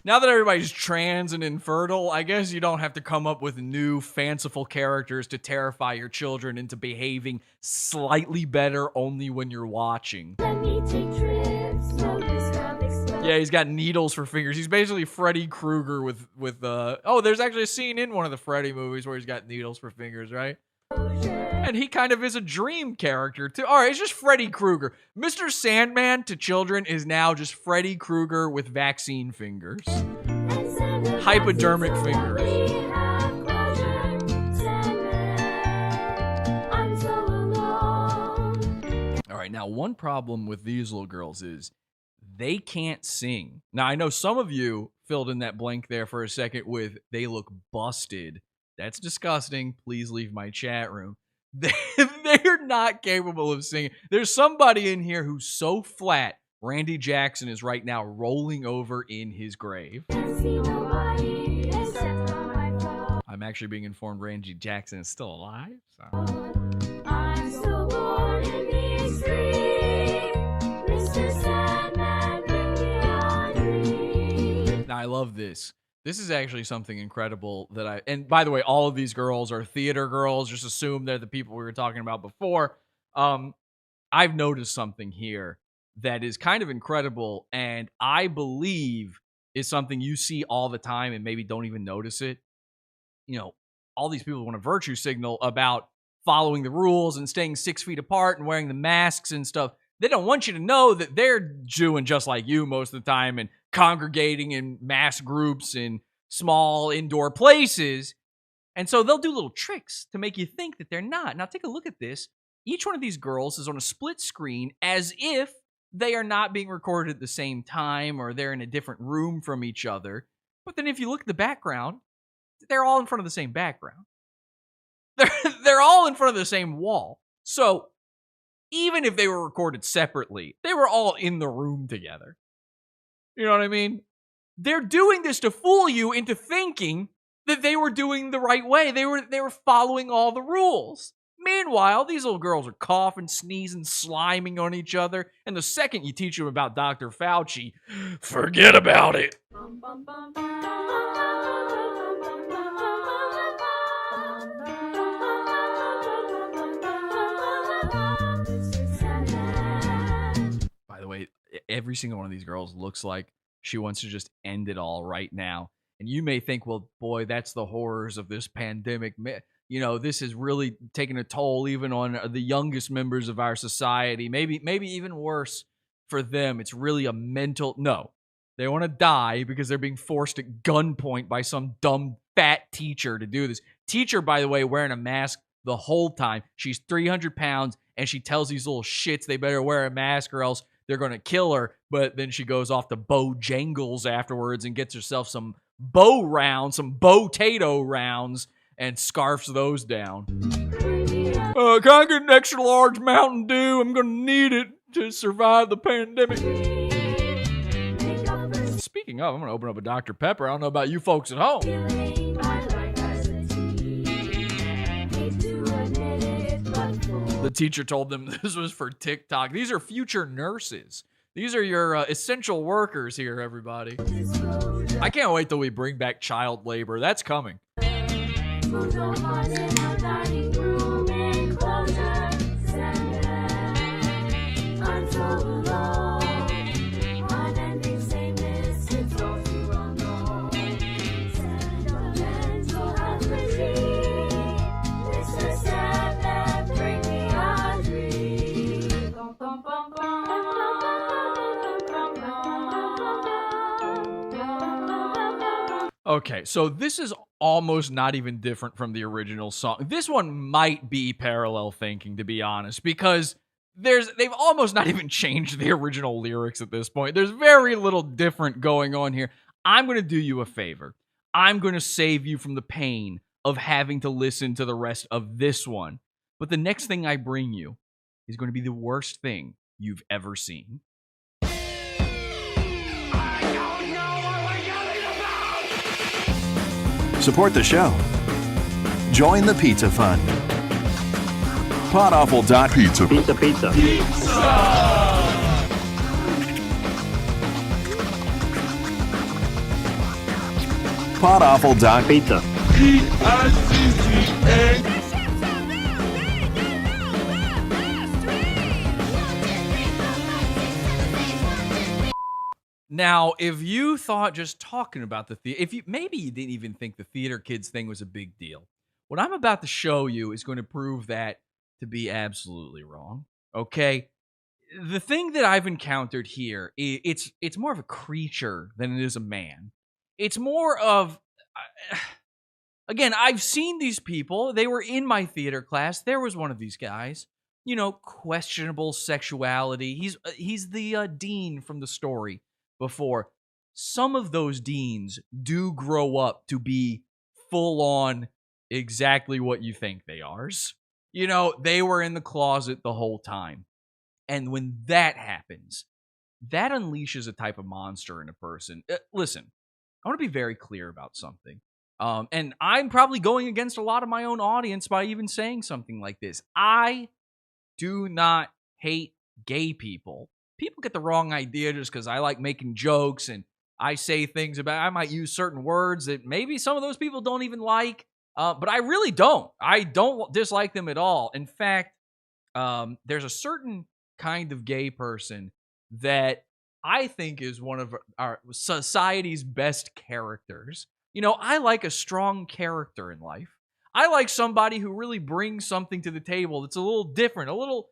Now that everybody's trans and infertile, I guess you don't have to come up with new fanciful characters to terrify your children into behaving slightly better only when you're watching. Yeah, he's got needles for fingers. He's basically Freddy Krueger with oh, there's actually a scene in one of the Freddy movies where he's got needles for fingers, right? And he kind of is a dream character, too. All right, it's just Freddy Krueger. Mr. Sandman to children is now just Freddy Krueger with vaccine fingers. Hypodermic fingers. All right, now one problem with these little girls is they can't sing. Now, I know some of you filled in that blank there for a second with they look busted. That's disgusting. Please leave my chat room. They're not capable of singing. There's somebody in here who's so flat, Randy Jackson is right now rolling over in his grave. I'm actually being informed Randy Jackson is still alive. So. I'm so bored in the extreme. Mr. Sandman, bring me a dream. Now, I love this. This is actually something incredible that and by the way, all of these girls are theater girls. Just assume they're the people we were talking about before. I've noticed something here that is kind of incredible, and I believe is something you see all the time and maybe don't even notice it. You know, all these people want to virtue signal about following the rules and staying 6 feet apart and wearing the masks and stuff. They don't want you to know that they're doing just like you most of the time and congregating in mass groups in small indoor places. And so they'll do little tricks to make you think that they're not. Now take a look at this. Each one of these girls is on a split screen as if they are not being recorded at the same time or they're in a different room from each other. But then if you look at the background, they're all in front of the same background. They're all in front of the same wall. So even if they were recorded separately, they were all in the room together. You know what I mean? They're doing this to fool you into thinking that they were doing the right way. They were following all the rules. Meanwhile, these little girls are coughing, sneezing, sliming on each other. And the second you teach them about Dr. Fauci, forget about it. By the way, every single one of these girls looks like she wants to just end it all right now. And you may think, well, boy, that's the horrors of this pandemic. You know, this is really taking a toll even on the youngest members of our society. Maybe even worse for them. It's really a mental... No, they want to die because they're being forced at gunpoint by some dumb fat teacher to do this. Teacher, by the way, wearing a mask the whole time. She's 300 pounds, and she tells these little shits they better wear a mask or else they're going to kill her. But then she goes off to Bojangles afterwards and gets herself some bow rounds, some Bo-tato rounds, and scarfs those down. Can I get an extra large Mountain Dew? I'm going to need it to survive the pandemic. Speaking speaking of, I'm going to open up a Dr. Pepper. I don't know about you folks at home. The teacher told them this was for TikTok. These are future nurses. These are your essential workers here, everybody. I can't wait till we bring back child labor. That's coming. Okay, so this is almost not even different from the original song. This one might be parallel thinking, to be honest, because they've almost not even changed the original lyrics at this point. There's very little different going on here. I'm going to do you a favor. I'm going to save you from the pain of having to listen to the rest of this one. But the next thing I bring you is going to be the worst thing you've ever seen. Support the show. Join the pizza fund. Podawful.pizza. Pizza. Podawful.pizza. Pizza. Now, if you thought just talking about the theater, maybe you didn't even think the theater kids thing was a big deal. What I'm about to show you is going to prove that to be absolutely wrong. Okay? The thing that I've encountered here, it's more of a creature than it is a man. It's more of, again, I've seen these people. They were in my theater class. There was one of these guys. You know, questionable sexuality. He's the dean from the story before. Some of those deans do grow up to be full on exactly what you think they are. You know, they were in the closet the whole time. And when that happens, that unleashes a type of monster in a person. Listen, I want to be very clear about something. And I'm probably going against a lot of my own audience by even saying something like this. I do not hate gay people. People get the wrong idea just because I like making jokes and I say things about, I might use certain words that maybe some of those people don't even like, but I really don't. I don't dislike them at all. In fact, there's a certain kind of gay person that I think is one of our society's best characters. You know, I like a strong character in life. I like somebody who really brings something to the table that's a little different, a little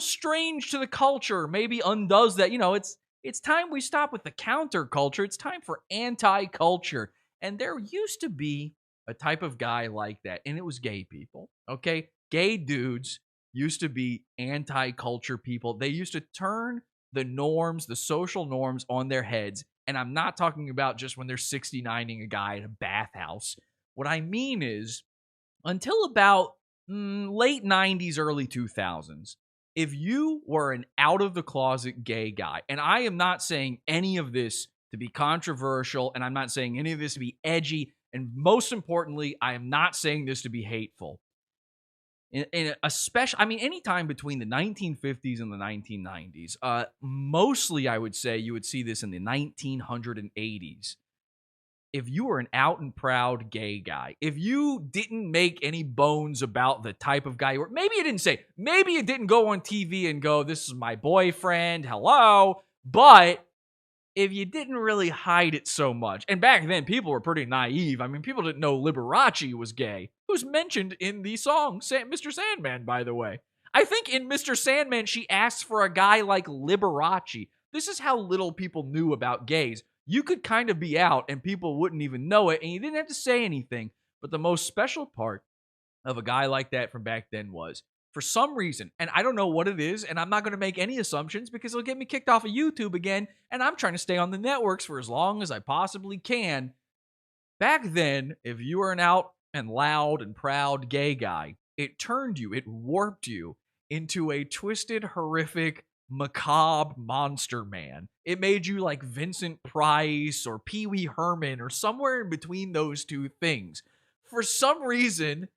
strange to the culture, maybe undoes that. You know, it's time we stop with the counterculture. It's time for anti-culture. And there used to be a type of guy like that, and it was gay people, okay? Gay dudes used to be anti-culture people. They used to turn the norms, the social norms on their heads. And I'm not talking about just when they're 69ing a guy at a bathhouse. What I mean is, until about late 90s, early 2000s, if you were an out-of-the-closet gay guy, and I am not saying any of this to be controversial, and I'm not saying any of this to be edgy, and most importantly, I am not saying this to be hateful. Especially, I mean, anytime between the 1950s and the 1990s, mostly I would say you would see this in the 1980s. If you were an out and proud gay guy, if you didn't make any bones about the type of guy you were, maybe you didn't say, maybe you didn't go on TV and go, this is my boyfriend, hello, but if you didn't really hide it so much, and back then people were pretty naive. I mean, people didn't know Liberace was gay, who's mentioned in the song Mr. Sandman, by the way. I think in Mr. Sandman, she asks for a guy like Liberace. This is how little people knew about gays. You could kind of be out and people wouldn't even know it, and you didn't have to say anything. But the most special part of a guy like that from back then was, for some reason, and I don't know what it is, and I'm not going to make any assumptions because it'll get me kicked off of YouTube again, and I'm trying to stay on the networks for as long as I possibly can. Back then, if you were an out and loud and proud gay guy, it turned you, it warped you into a twisted, horrific, macabre monster man. It made you like Vincent Price or Pee Wee Herman or somewhere in between those two things. For some reason,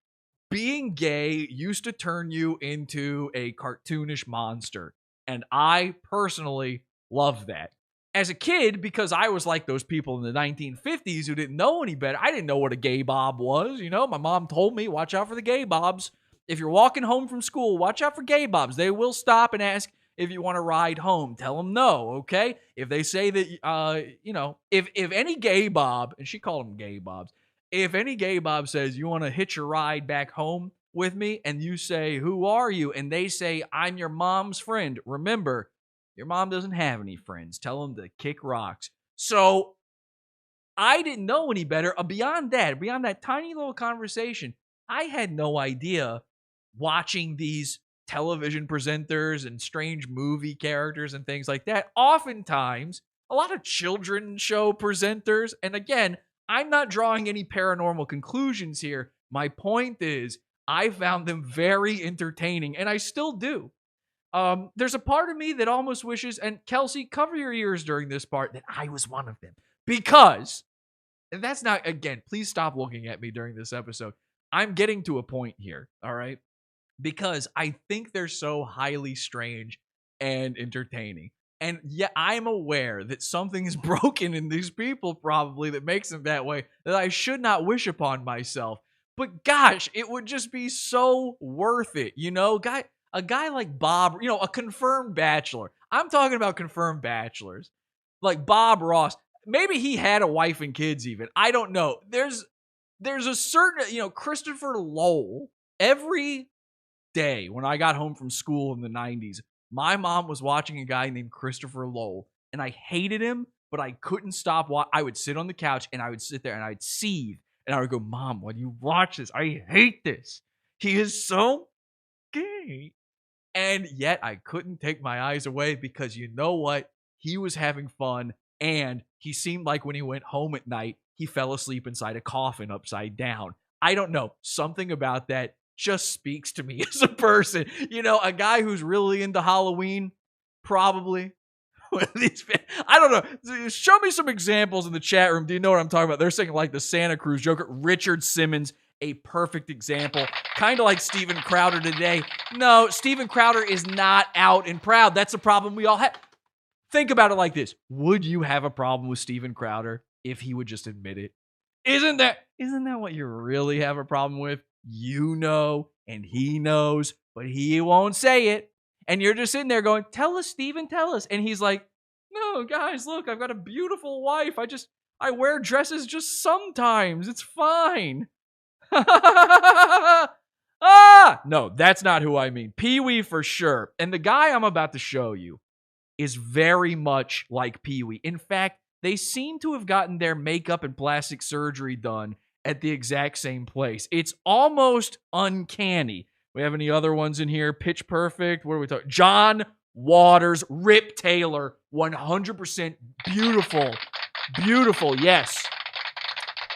being gay used to turn you into a cartoonish monster. And I personally love that. As a kid, because I was like those people in the 1950s who didn't know any better, I didn't know what a gay bob was. You know, my mom told me, watch out for the gay bobs. If you're walking home from school, watch out for gay bobs. They will stop and ask if you want to ride home. Tell them no, okay? If they say that, if any gay bob, and she called them gay bobs, if any gay bob says, you want to hitch a ride back home with me, and you say, who are you? And they say, I'm your mom's friend. Remember, your mom doesn't have any friends. Tell them to kick rocks. So I didn't know any better. Beyond that tiny little conversation, I had no idea watching these television presenters and strange movie characters and things like that. Oftentimes, a lot of children's show presenters, and again, I'm not drawing any paranormal conclusions here. My point is, I found them very entertaining, and I still do. There's a part of me that almost wishes, and Kelsey, cover your ears during this part, that I was one of them. Because, and that's not, again, please stop looking at me during this episode. I'm getting to a point here, all right? Because I think they're so highly strange and entertaining. And yet I'm aware that something is broken in these people probably that makes them that way, that I should not wish upon myself. But gosh, it would just be so worth it, you know? A guy like Bob, you know, a confirmed bachelor. I'm talking about confirmed bachelors. Like Bob Ross. Maybe he had a wife and kids even. I don't know. There's a certain, you know, Christopher Lowell. Every day when I got home from school in the 90s, my mom was watching a guy named Christopher Lowell. And I hated him, but I couldn't stop. I would sit on the couch and I would sit there and I'd seethe. And I would go, Mom, when you watch this, I hate this. He is so gay. And yet I couldn't take my eyes away because you know what? He was having fun, and he seemed like when he went home at night, he fell asleep inside a coffin upside down. I don't know. Something about that just speaks to me as a person. You know, a guy who's really into Halloween, probably. I don't know. Show me some examples in the chat room. Do you know what I'm talking about? They're saying like the Santa Cruz Joker. Richard Simmons, a perfect example. Kind of like Steven Crowder today. No, Steven Crowder is not out and proud. That's a problem we all have. Think about it like this. Would you have a problem with Steven Crowder if he would just admit it? Isn't that what you really have a problem with? You know, and he knows, but he won't say it. And you're just sitting there going, tell us, Steven, tell us. And he's like, no, guys, look, I've got a beautiful wife. I wear dresses just sometimes. It's fine. No, that's not who I mean. Pee-wee for sure. And the guy I'm about to show you is very much like Pee-wee. In fact, they seem to have gotten their makeup and plastic surgery done at the exact same place. It's almost uncanny. We have any other ones in here? Pitch Perfect. What are we talking? John Waters, Rip Taylor, 100% beautiful. Beautiful, yes.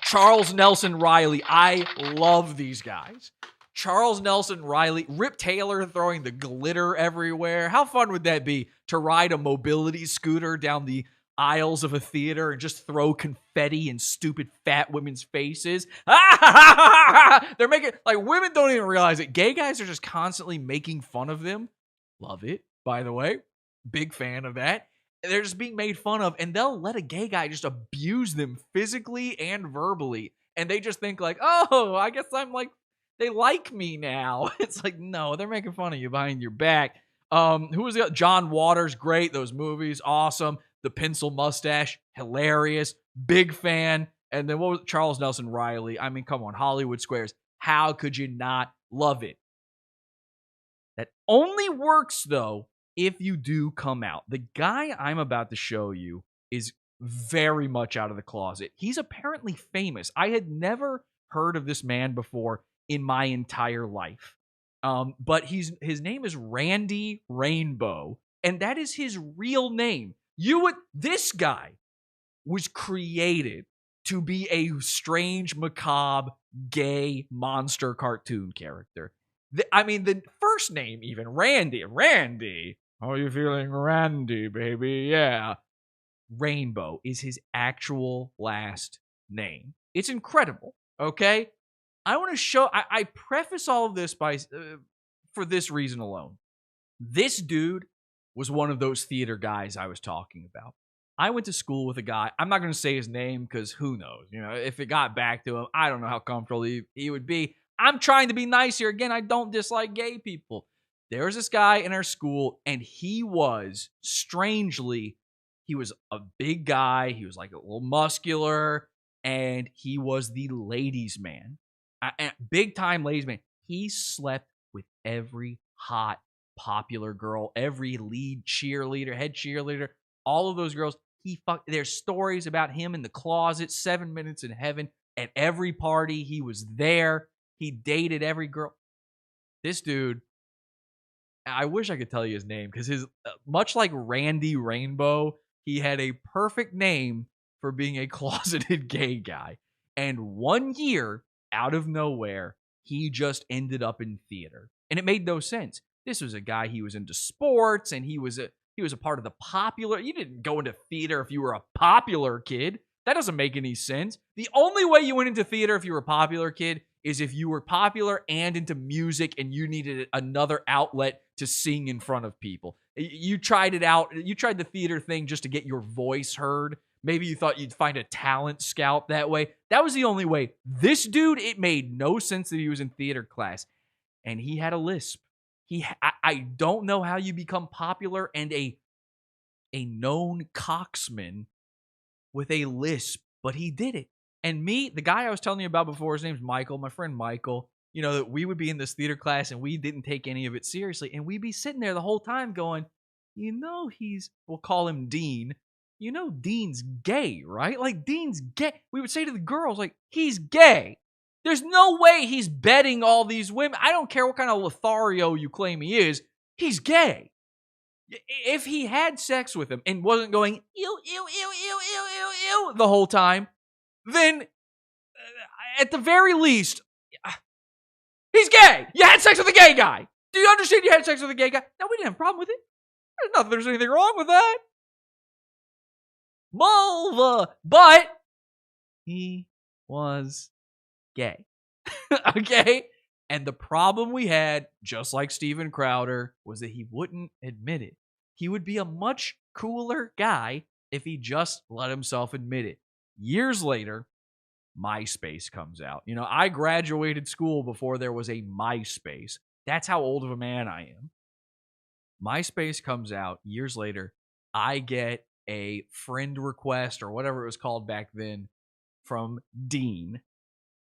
Charles Nelson Riley. I love these guys. Charles Nelson Riley, Rip Taylor throwing the glitter everywhere. How fun would that be to ride a mobility scooter down the aisles of a theater and just throw confetti in stupid fat women's faces? They're making, like, women don't even realize it. Gay guys are just constantly making fun of them. Love it, by the way. Big fan of that. They're just being made fun of, and they'll let a gay guy just abuse them physically and verbally. And they just think like, oh, I guess I'm like, they like me now. It's like, no, they're making fun of you behind your back. Who was the John Waters? Great. Those movies. Awesome. The pencil mustache. Hilarious. Big fan. And then what was Charles Nelson Riley? I mean, come on. Hollywood Squares. How could you not love it? That only works, though, if you do come out. The guy I'm about to show you is very much out of the closet. He's apparently famous. I had never heard of this man before in my entire life. But his name is Randy Rainbow, and that is his real name. This guy was created to be a strange, macabre, gay monster cartoon character. The first name even, Randy. How are you feeling, Randy, baby? Yeah. Rainbow is his actual last name. It's incredible, okay? I want to show, I preface all of this by, for this reason alone. This dude was one of those theater guys I was talking about. I went to school with a guy, I'm not going to say his name because who knows, you know, if it got back to him, I don't know how comfortable he would be. I'm trying to be nice here. Again, I don't dislike gay people. There was this guy in our school, and he was, strangely, he was a big guy. He was like a little muscular, and he was the ladies' man. Big time ladies' man. He slept with every hot, popular girl, every lead cheerleader, head cheerleader, all of those girls. There's stories about him in the closet, 7 Minutes in Heaven, at every party. He was there. He dated every girl. This dude, I wish I could tell you his name because his, much like Randy Rainbow, he had a perfect name for being a closeted gay guy. And 1 year, out of nowhere, he just ended up in theater. And it made no sense. This was a guy, he was into sports, and he was a part of the popular. You didn't go into theater if you were a popular kid. That doesn't make any sense. The only way you went into theater if you were a popular kid is if you were popular and into music and you needed another outlet to sing in front of people. You tried it out. You tried the theater thing just to get your voice heard. Maybe you thought you'd find a talent scout that way. That was the only way. This dude, it made no sense that he was in theater class. And he had a lisp. I don't know how you become popular and a known coxman with a lisp, but he did it. And me, the guy I was telling you about before, his name's Michael, my friend Michael, you know, that we would be in this theater class and we didn't take any of it seriously. And we'd be sitting there the whole time going, you know, we'll call him Dean. You know, Dean's gay, right? Like, Dean's gay. We would say to the girls, like, he's gay. There's no way he's betting all these women. I don't care what kind of Lothario you claim he is. He's gay. If he had sex with him and wasn't going, ew, ew, ew, ew, ew, ew, ew, the whole time, then at the very least, he's gay. You had sex with a gay guy. Do you understand you had sex with a gay guy? No, we didn't have a problem with it. There's nothing, there's anything wrong with that. Mulva. But he was gay. Okay? And the problem we had, just like Steven Crowder, was that he wouldn't admit it. He would be a much cooler guy if he just let himself admit it. Years later, MySpace comes out. You know, I graduated school before there was a MySpace. That's how old of a man I am. MySpace comes out years later. I get a friend request or whatever it was called back then from Dean.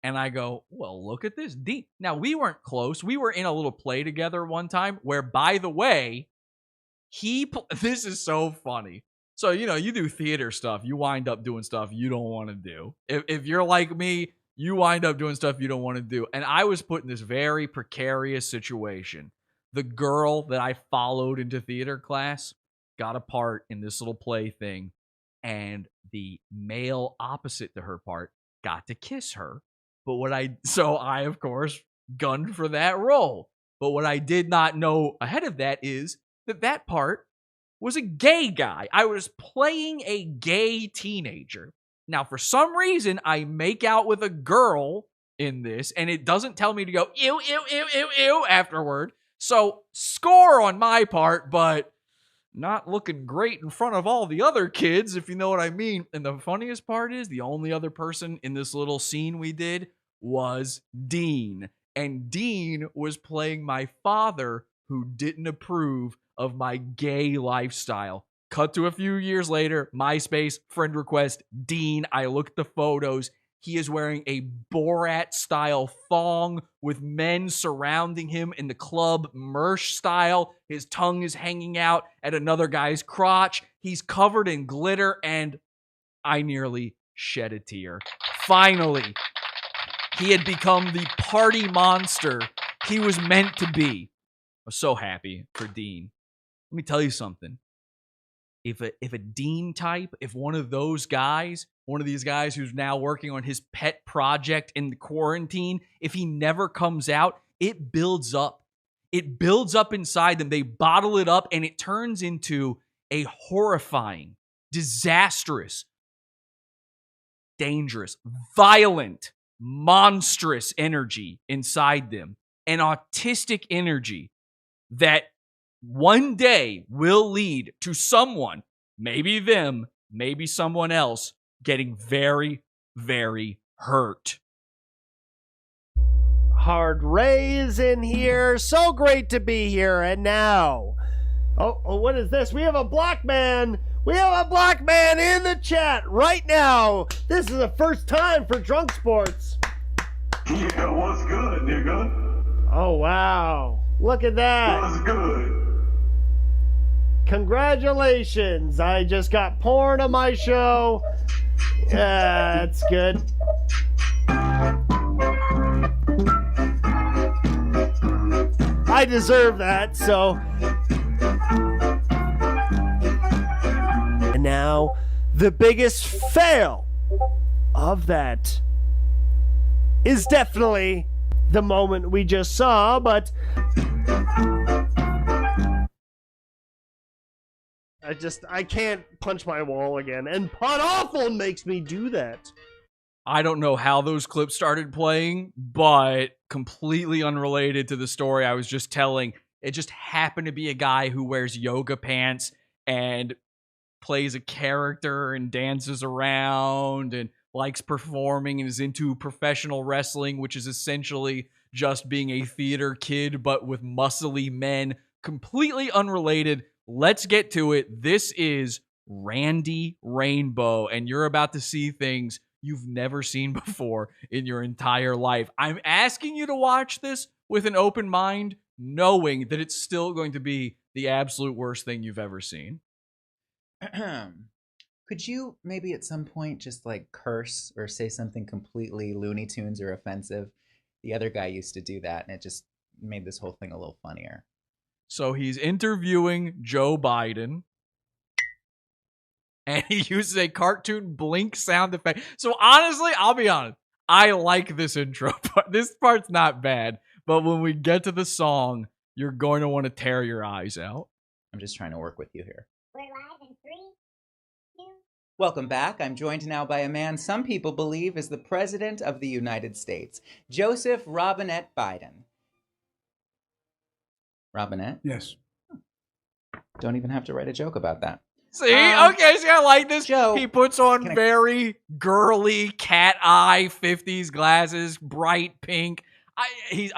And I go, well, look at this. Dean. Now, we weren't close. We were in a little play together one time where, by the way, this is so funny. So, you know, you do theater stuff. You wind up doing stuff you don't want to do. If you're like me, you wind up doing stuff you don't want to do. And I was put in this very precarious situation. The girl that I followed into theater class got a part in this little play thing. And the male opposite to her part got to kiss her. But so I, of course, gunned for that role. But what I did not know ahead of that is that part was a gay guy. I was playing a gay teenager. Now, for some reason, I make out with a girl in this, and it doesn't tell me to go, ew, ew, ew, ew, ew, afterward. So, score on my part, but not looking great in front of all the other kids, if you know what I mean. And the funniest part is the only other person in this little scene we did was Dean. And Dean was playing my father who didn't approve of my gay lifestyle. Cut to a few years later, MySpace, friend request, Dean. I looked at the photos. He is wearing a Borat-style thong with men surrounding him in the club, Mersh style. His tongue is hanging out at another guy's crotch. He's covered in glitter, and I nearly shed a tear. Finally, he had become the party monster he was meant to be. I was so happy for Dean. Let me tell you something. If a Dean type, if one of those guys, one of these guys who's now working on his pet project in the quarantine, if he never comes out, it builds up. it builds up inside them. They bottle it up, and it turns into a horrifying, disastrous, dangerous, violent, monstrous energy inside them. An autistic energy that one day will lead to someone, maybe them, maybe someone else, getting very, very hurt. Hard Ray is in here. So great to be here. And now, oh, what is this? We have a black man. We have a black man in the chat right now. This is the first time for Drunk Sports. Yeah, what's good, nigga? Oh, wow. Look at that. What's good? Congratulations. I just got porn on my show. Yeah, that's good. I deserve that, so. And now, the biggest fail of that is definitely the moment we just saw, but I can't punch my wall again, and Pod Awful makes me do that. I don't know how those clips started playing, but completely unrelated to the story I was just telling. It just happened to be a guy who wears yoga pants and plays a character and dances around and likes performing and is into professional wrestling, which is essentially just being a theater kid, but with muscly men. Completely unrelated. Let's get to it. This is Randy Rainbow, and you're about to see things you've never seen before in your entire life. I'm asking you to watch this with an open mind, knowing that it's still going to be the absolute worst thing you've ever seen. Could you maybe at some point just like curse or say something completely Looney Tunes or offensive? The other guy used to do that, and it just made this whole thing a little funnier. So he's interviewing Joe Biden, and he uses a cartoon blink sound effect. So honestly, I'll be honest, I like this intro part. This part's not bad, but when we get to the song, you're going to want to tear your eyes out. I'm just trying to work with you here. We're live in 3, 2. Welcome back. I'm joined now by a man some people believe is the President of the United States, Joseph Robinette Biden. Robinette? Yes. Don't even have to write a joke about that. See? Okay, see, I like this. Joe, he puts on very girly cat eye 50s glasses, bright pink. He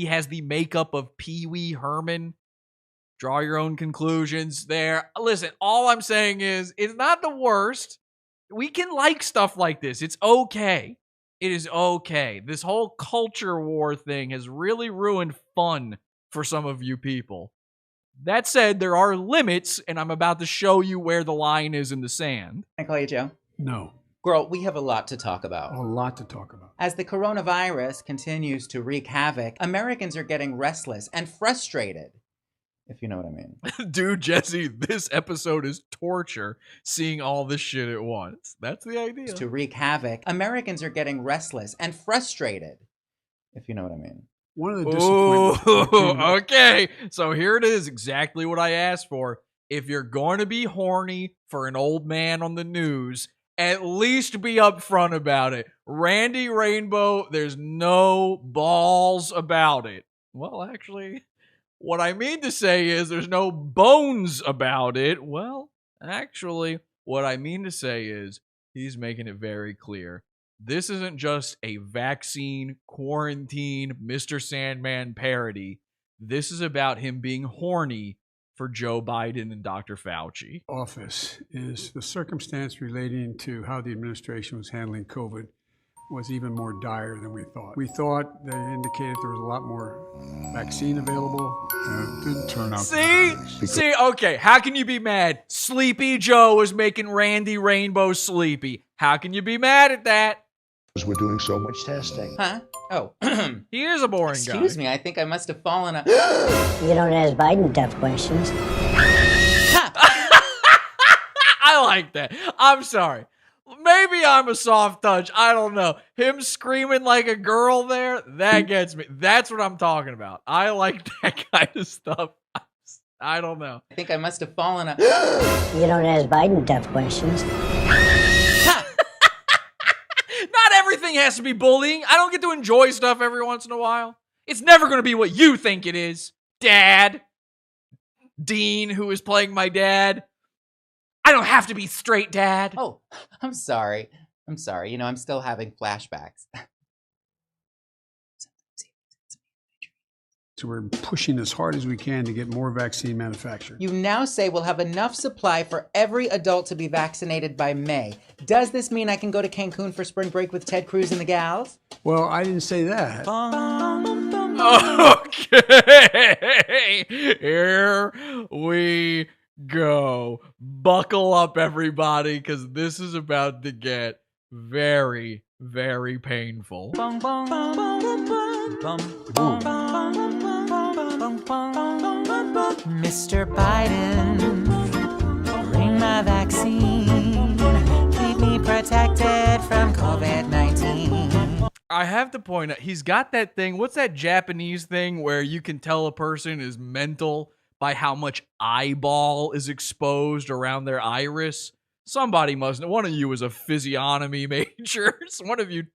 has the makeup of Pee Wee Herman. Draw your own conclusions there. Listen, all I'm saying is, it's not the worst. We can like stuff like this. It's okay. It is okay. This whole culture war thing has really ruined fun for some of you people. That said, there are limits, and I'm about to show you where the line is in the sand. Can I call you Joe? No. Girl, we have a lot to talk about. A lot to talk about. As the coronavirus continues to wreak havoc, Americans are getting restless and frustrated, if you know what I mean. Dude, Jesse, this episode is torture, seeing all this shit at once. That's the idea. To wreak havoc, Americans are getting restless and frustrated, if you know what I mean. One of the disappointments. Okay, so here it is, exactly what I asked for. If you're going to be horny for an old man on the news, at least be upfront about it. Randy Rainbow, there's no balls about it. Well, actually, what I mean to say is there's no bones about it. Well, actually, what I mean to say is he's making it very clear. This isn't just a vaccine, quarantine, Mr. Sandman parody. This is about him being horny for Joe Biden and Dr. Fauci. Office is the circumstance relating to how the administration was handling COVID was even more dire than we thought. We thought they indicated there was a lot more vaccine available. It didn't turn out. See, okay, how can you be mad? Sleepy Joe is making Randy Rainbow sleepy. How can you be mad at that? We're doing so much testing. Huh? Oh. He is a boring guy. Excuse me, I think I must have fallen a... You don't ask Biden tough questions. I like that. I'm sorry. Maybe I'm a soft touch. I don't know. Him screaming like a girl there, that gets me. That's what I'm talking about. I like that kind of stuff. I don't know. I think I must have fallen. You don't ask Biden tough questions. Not everything has to be bullying. I don't get to enjoy stuff every once in a while. It's never going to be what you think it is, Dad. Dean, who is playing my dad. I don't have to be straight, Dad. Oh, I'm sorry. I'm sorry. You know, I'm still having flashbacks. So we're pushing as hard as we can to get more vaccine manufactured. You now say we'll have enough supply for every adult to be vaccinated by May. Does this mean I can go to Cancun for spring break with Ted Cruz and the gals? Well, I didn't say that. Okay, here we go. Buckle up, everybody, because this is about to get very, very painful. Mr. Biden, bring my vaccine. Keep me protected from COVID-19. I have to point out, he's got that thing. What's that Japanese thing where you can tell a person is mental by how much eyeball is exposed around their iris? Somebody must know. One of you is a physiognomy major. One of you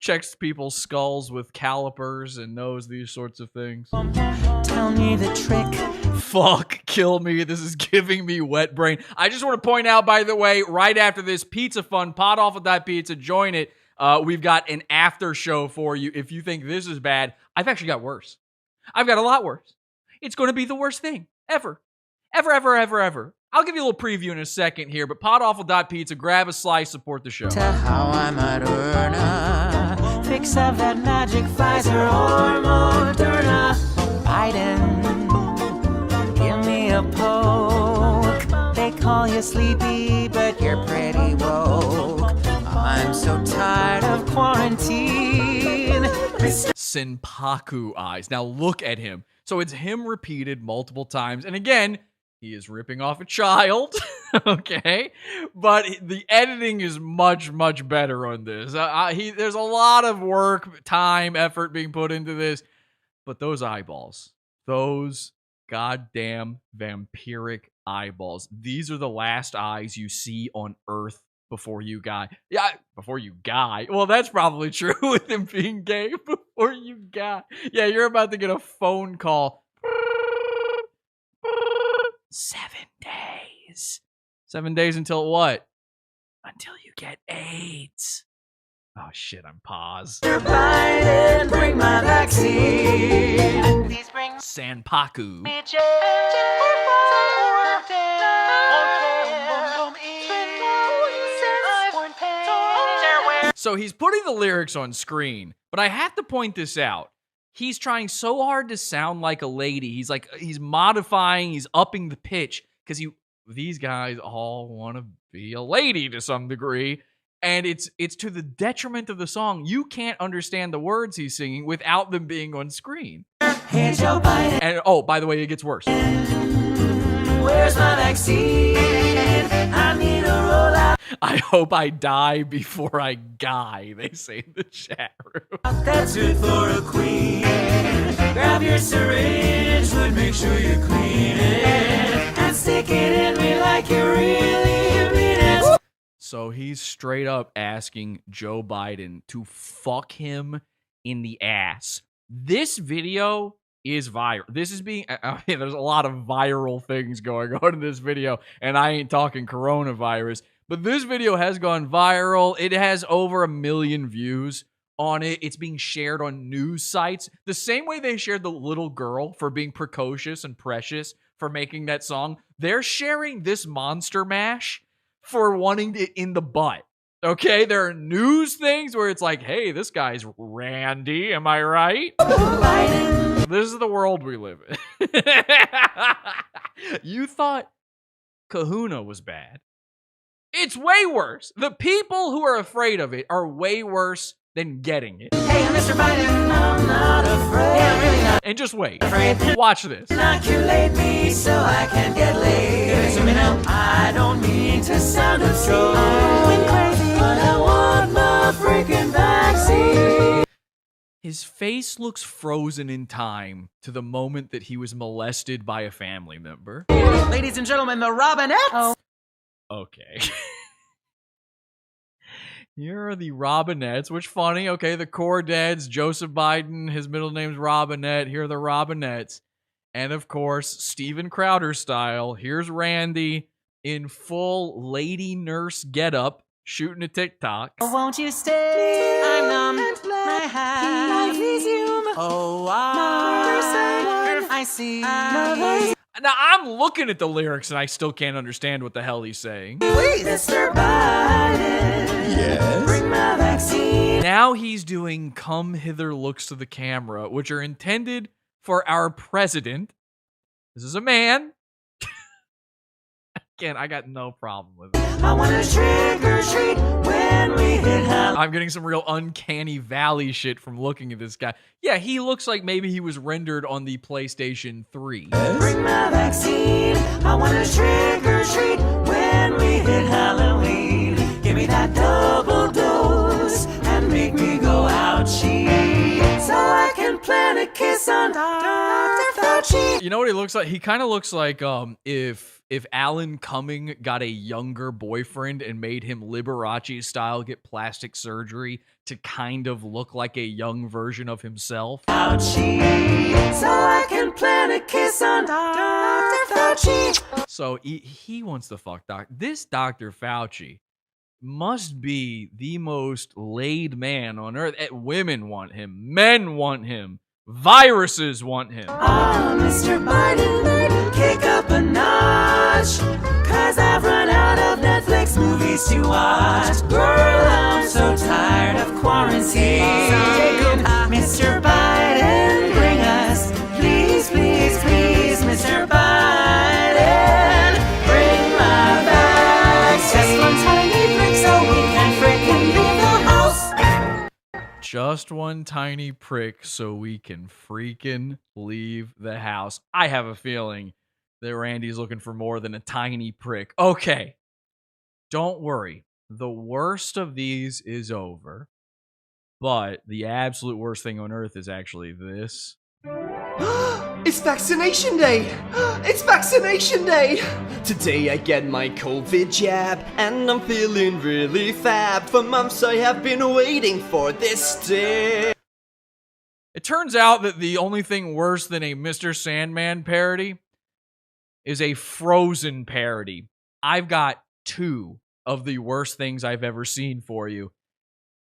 checks people's skulls with calipers and knows these sorts of things. Tell me the trick. Fuck, kill me. This is giving me wet brain. I just want to point out, by the way, right after this Pizza Fun, Podawful.pizza, join it. We've got an after show for you. If you think this is bad, I've actually got worse. I've got a lot worse. It's going to be the worst thing ever. Ever, ever, ever, ever. I'll give you a little preview in a second here, but Podawful.pizza, grab a slice, support the show. To how I might earn a fix of that magic Pfizer or Moderna. Biden, give me a poke. They call you sleepy, but you're pretty woke. I'm so tired of quarantine. Senpaku eyes. Now look at him. So it's him repeated multiple times. And again, he is ripping off a child, okay? But the editing is much, much better on this. There's a lot of work, time, effort being put into this. But those eyeballs, those goddamn vampiric eyeballs, these are the last eyes you see on Earth before you die. Yeah, before you die. Well, that's probably true with him being gay. Before you die. Yeah, you're about to get a phone call. 7 days. 7 days until what? Until you get AIDS. Oh shit, I'm paused. Mr. Biden, bring my vaccine. Please bring Sanpaku. So he's putting the lyrics on screen, but I have to point this out. He's trying so hard to sound like a lady. He's modifying, he's upping the pitch because these guys all want to be a lady to some degree, and it's to the detriment of the song. You can't understand the words he's singing without them being on screen. Hey, Joe Biden. And oh, by the way, it gets worse. Where's my vaccine? I need a rollout. I hope I die before I guy, they say in the chat room. That's good for a queen. Grab your syringe, but make sure you clean it. And stick it in me like you really mean it. So he's straight up asking Joe Biden to fuck him in the ass. This video is viral. This is being, there's a lot of viral things going on in this video, and I ain't talking coronavirus, but this video has gone viral. It has over 1 million views on it. It's being shared on news sites. The same way they shared the little girl for being precocious and precious for making that song, they're sharing this monster mash for wanting it in the butt. Okay, there are news things where it's like, hey, this guy's Randy, am I right? This is the world we live in. You thought Kahuna was bad. It's way worse. The people who are afraid of it are way worse than getting it. Hey, Mr. Biden, I'm not afraid. Yeah, I'm really not. And just wait. Watch this. Inoculate me so I can get laid. Give it to me now. I don't mean to sound absurd. Going crazy freaking vaccine. His face looks frozen in time to the moment that he was molested by a family member. Ladies and gentlemen, the Robinettes. Okay. Here are the Robinettes, which funny. Okay, the core dads, Joseph Biden, his middle name's Robinette. Here are the Robinettes. And of course, Steven Crowder style, here's Randy in full lady nurse getup, shooting a TikTok. Won't you stay? I'm numb. My hat. Oh, I see. Now, I'm looking at the lyrics and I still can't understand what the hell he's saying. Please, Mr. Biden. Yes. Bring my vaccine. Now he's doing come hither looks to the camera, which are intended for our president. This is a man. Again, I got no problem with it. I want to trick or treat when we hit Halloween. I'm getting some real uncanny valley shit from looking at this guy. Yeah, he looks like maybe he was rendered on the PlayStation 3. Bring my vaccine. I want to trick or treat when we hit Halloween. Give me that double dose and make me go ouchie, so I can plan a kiss on Dr. Fauci. You know what he looks like? He kind of looks like if Alan Cumming got a younger boyfriend and made him Liberace style get plastic surgery to kind of look like a young version of himself. Ouchie, so I can plan a kiss on Dr. Fauci. So he wants to fuck this Dr. Fauci must be the most laid man on earth. Women want him. Men want him. Viruses want him. Oh, Mr. Biden, kick up a notch, 'cause I've run out of Netflix movies to watch. Girl, I'm so tired of quarantine. Mr. Biden, bring us, please, please, please, Mr. Biden, bring my back. Just one tiny prick so we can frickin' leave the house. Just one tiny prick so we can freaking leave the house. I have a feeling that Randy's looking for more than a tiny prick. Okay, don't worry. The worst of these is over. But the absolute worst thing on earth is actually this. It's vaccination day! It's vaccination day! Today I get my COVID jab, and I'm feeling really fab. For months I have been waiting for this day. It turns out that the only thing worse than a Mr. Sandman parody is a Frozen parody. I've got 2 of the worst things I've ever seen for you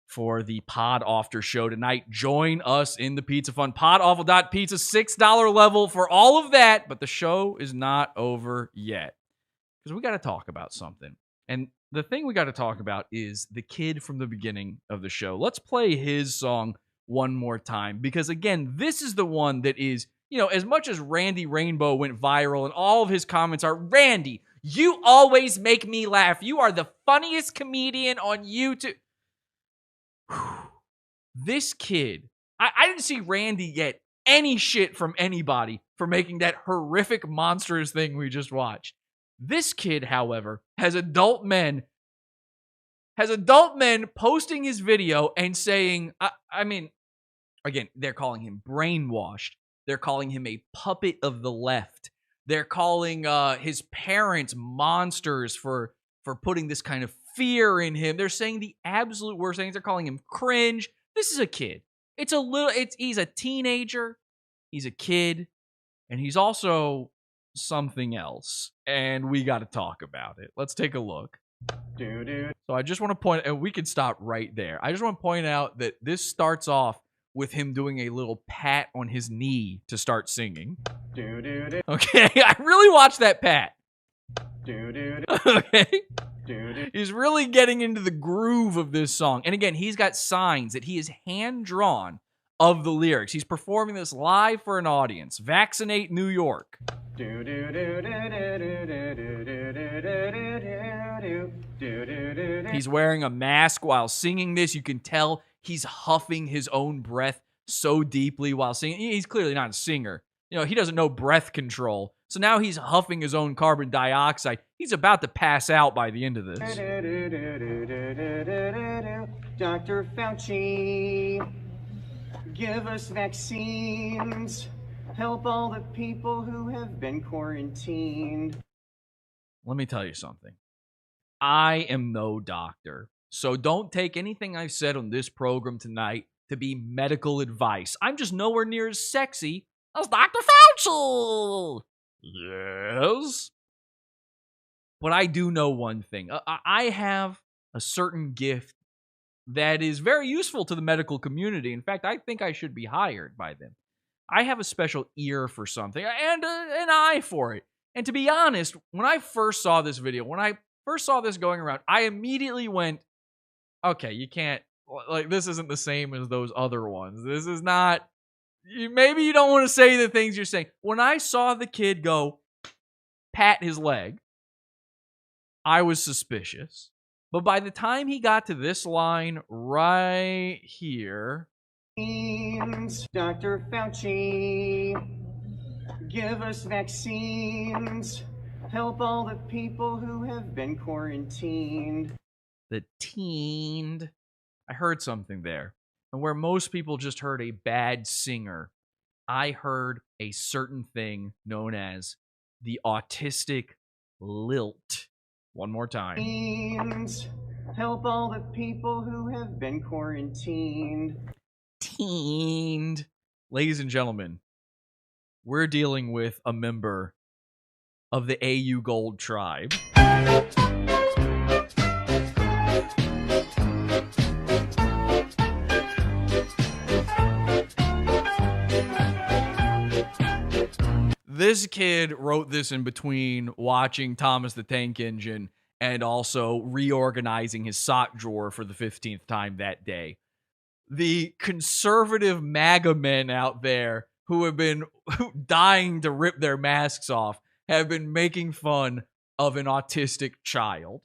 for the Pod After show tonight. Join us in the Pizza Fund. Podawful.pizza, $6 level for all of that, but the show is not over yet because we got to talk about something. And the thing we got to talk about is the kid from the beginning of the show. Let's play his song one more time because, again, this is the one that is, you know, as much as Randy Rainbow went viral and all of his comments are, Randy, you always make me laugh. You are the funniest comedian on YouTube. This kid, I didn't see Randy get any shit from anybody for making that horrific, monstrous thing we just watched. This kid, however, has adult men posting his video and saying, I mean, again, they're calling him brainwashed. They're calling him a puppet of the left. They're calling his parents monsters for putting this kind of fear in him. They're saying the absolute worst things. They're calling him cringe. This is a kid. He's a teenager. He's a kid. And he's also something else. And we got to talk about it. Let's take a look. So I just want to point, and we can stop right there. I just want to point out that this starts off with him doing a little pat on his knee to start singing. Okay, I really watched that pat. Okay. He's really getting into the groove of this song. And again, he's got signs that he is hand-drawn of the lyrics. He's performing this live for an audience. Vaccinate New York. He's wearing a mask while singing this. You can tell he's huffing his own breath so deeply while singing. He's clearly not a singer. You know, he doesn't know breath control. So now he's huffing his own carbon dioxide. He's about to pass out by the end of this. Dr. Fauci, give us vaccines. Help all the people who have been quarantined. Let me tell you something. I am no doctor, so don't take anything I've said on this program tonight to be medical advice. I'm just nowhere near as sexy as Dr. Fauci. Yes. But I do know one thing. I have a certain gift that is very useful to the medical community. In fact, I think I should be hired by them. I have a special ear for something and an eye for it. And to be honest, when I first saw this video, when I first saw this going around, I immediately went, okay, you can't, like, this isn't the same as those other ones. This is not, maybe you don't want to say the things you're saying. When I saw the kid go pat his leg, I was suspicious. But by the time he got to this line right here, Dr. Fauci, give us vaccines. Help all the people who have been quarantined. The teened. I heard something there. And where most people just heard a bad singer, I heard a certain thing known as the autistic lilt. One more time. Help all the people who have been quarantined. Teened. Ladies and gentlemen, we're dealing with a member of the AU Gold tribe. This kid wrote this in between watching Thomas the Tank Engine and also reorganizing his sock drawer for the 15th time that day. The conservative MAGA men out there who have been dying to rip their masks off have been making fun of an autistic child.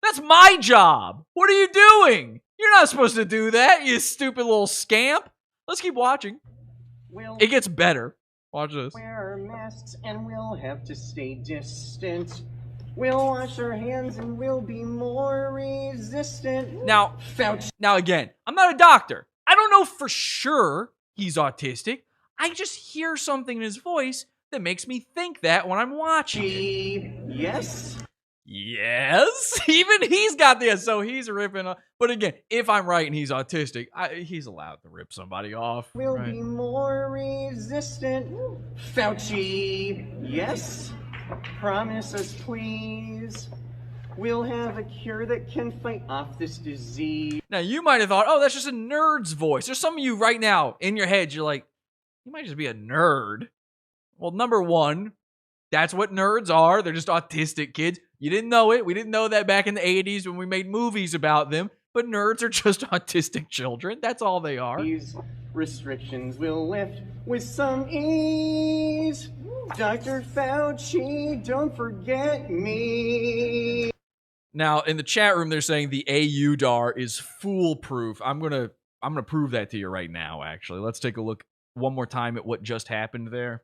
That's my job. What are you doing? You're not supposed to do that, you stupid little scamp. Let's keep watching. It gets better. Watch this. Wear masks and we'll have to stay distant. We'll wash our hands and we'll be more resistant. Now, again, I'm not a doctor. I don't know for sure he's autistic. I just hear something in his voice that makes me think that when I'm watching it. Yes? Yes? Even he's got this, so he's ripping off. But again, if I'm right and he's autistic, he's allowed to rip somebody off. We'll be more resistant. Fauci, yes? Promise us, please. We'll have a cure that can fight off this disease. Now, you might have thought, oh, that's just a nerd's voice. There's some of you right now in your head, you're like, you might just be a nerd. Well, number one, that's what nerds are. They're just autistic kids. You didn't know it. We didn't know that back in the 80s when we made movies about them. But nerds are just autistic children. That's all they are. These restrictions will lift with some ease. Dr. Fauci, don't forget me. Now, in the chat room, they're saying the AUDAR is foolproof. I'm gonna prove that to you right now, actually. Let's take a look one more time at what just happened there.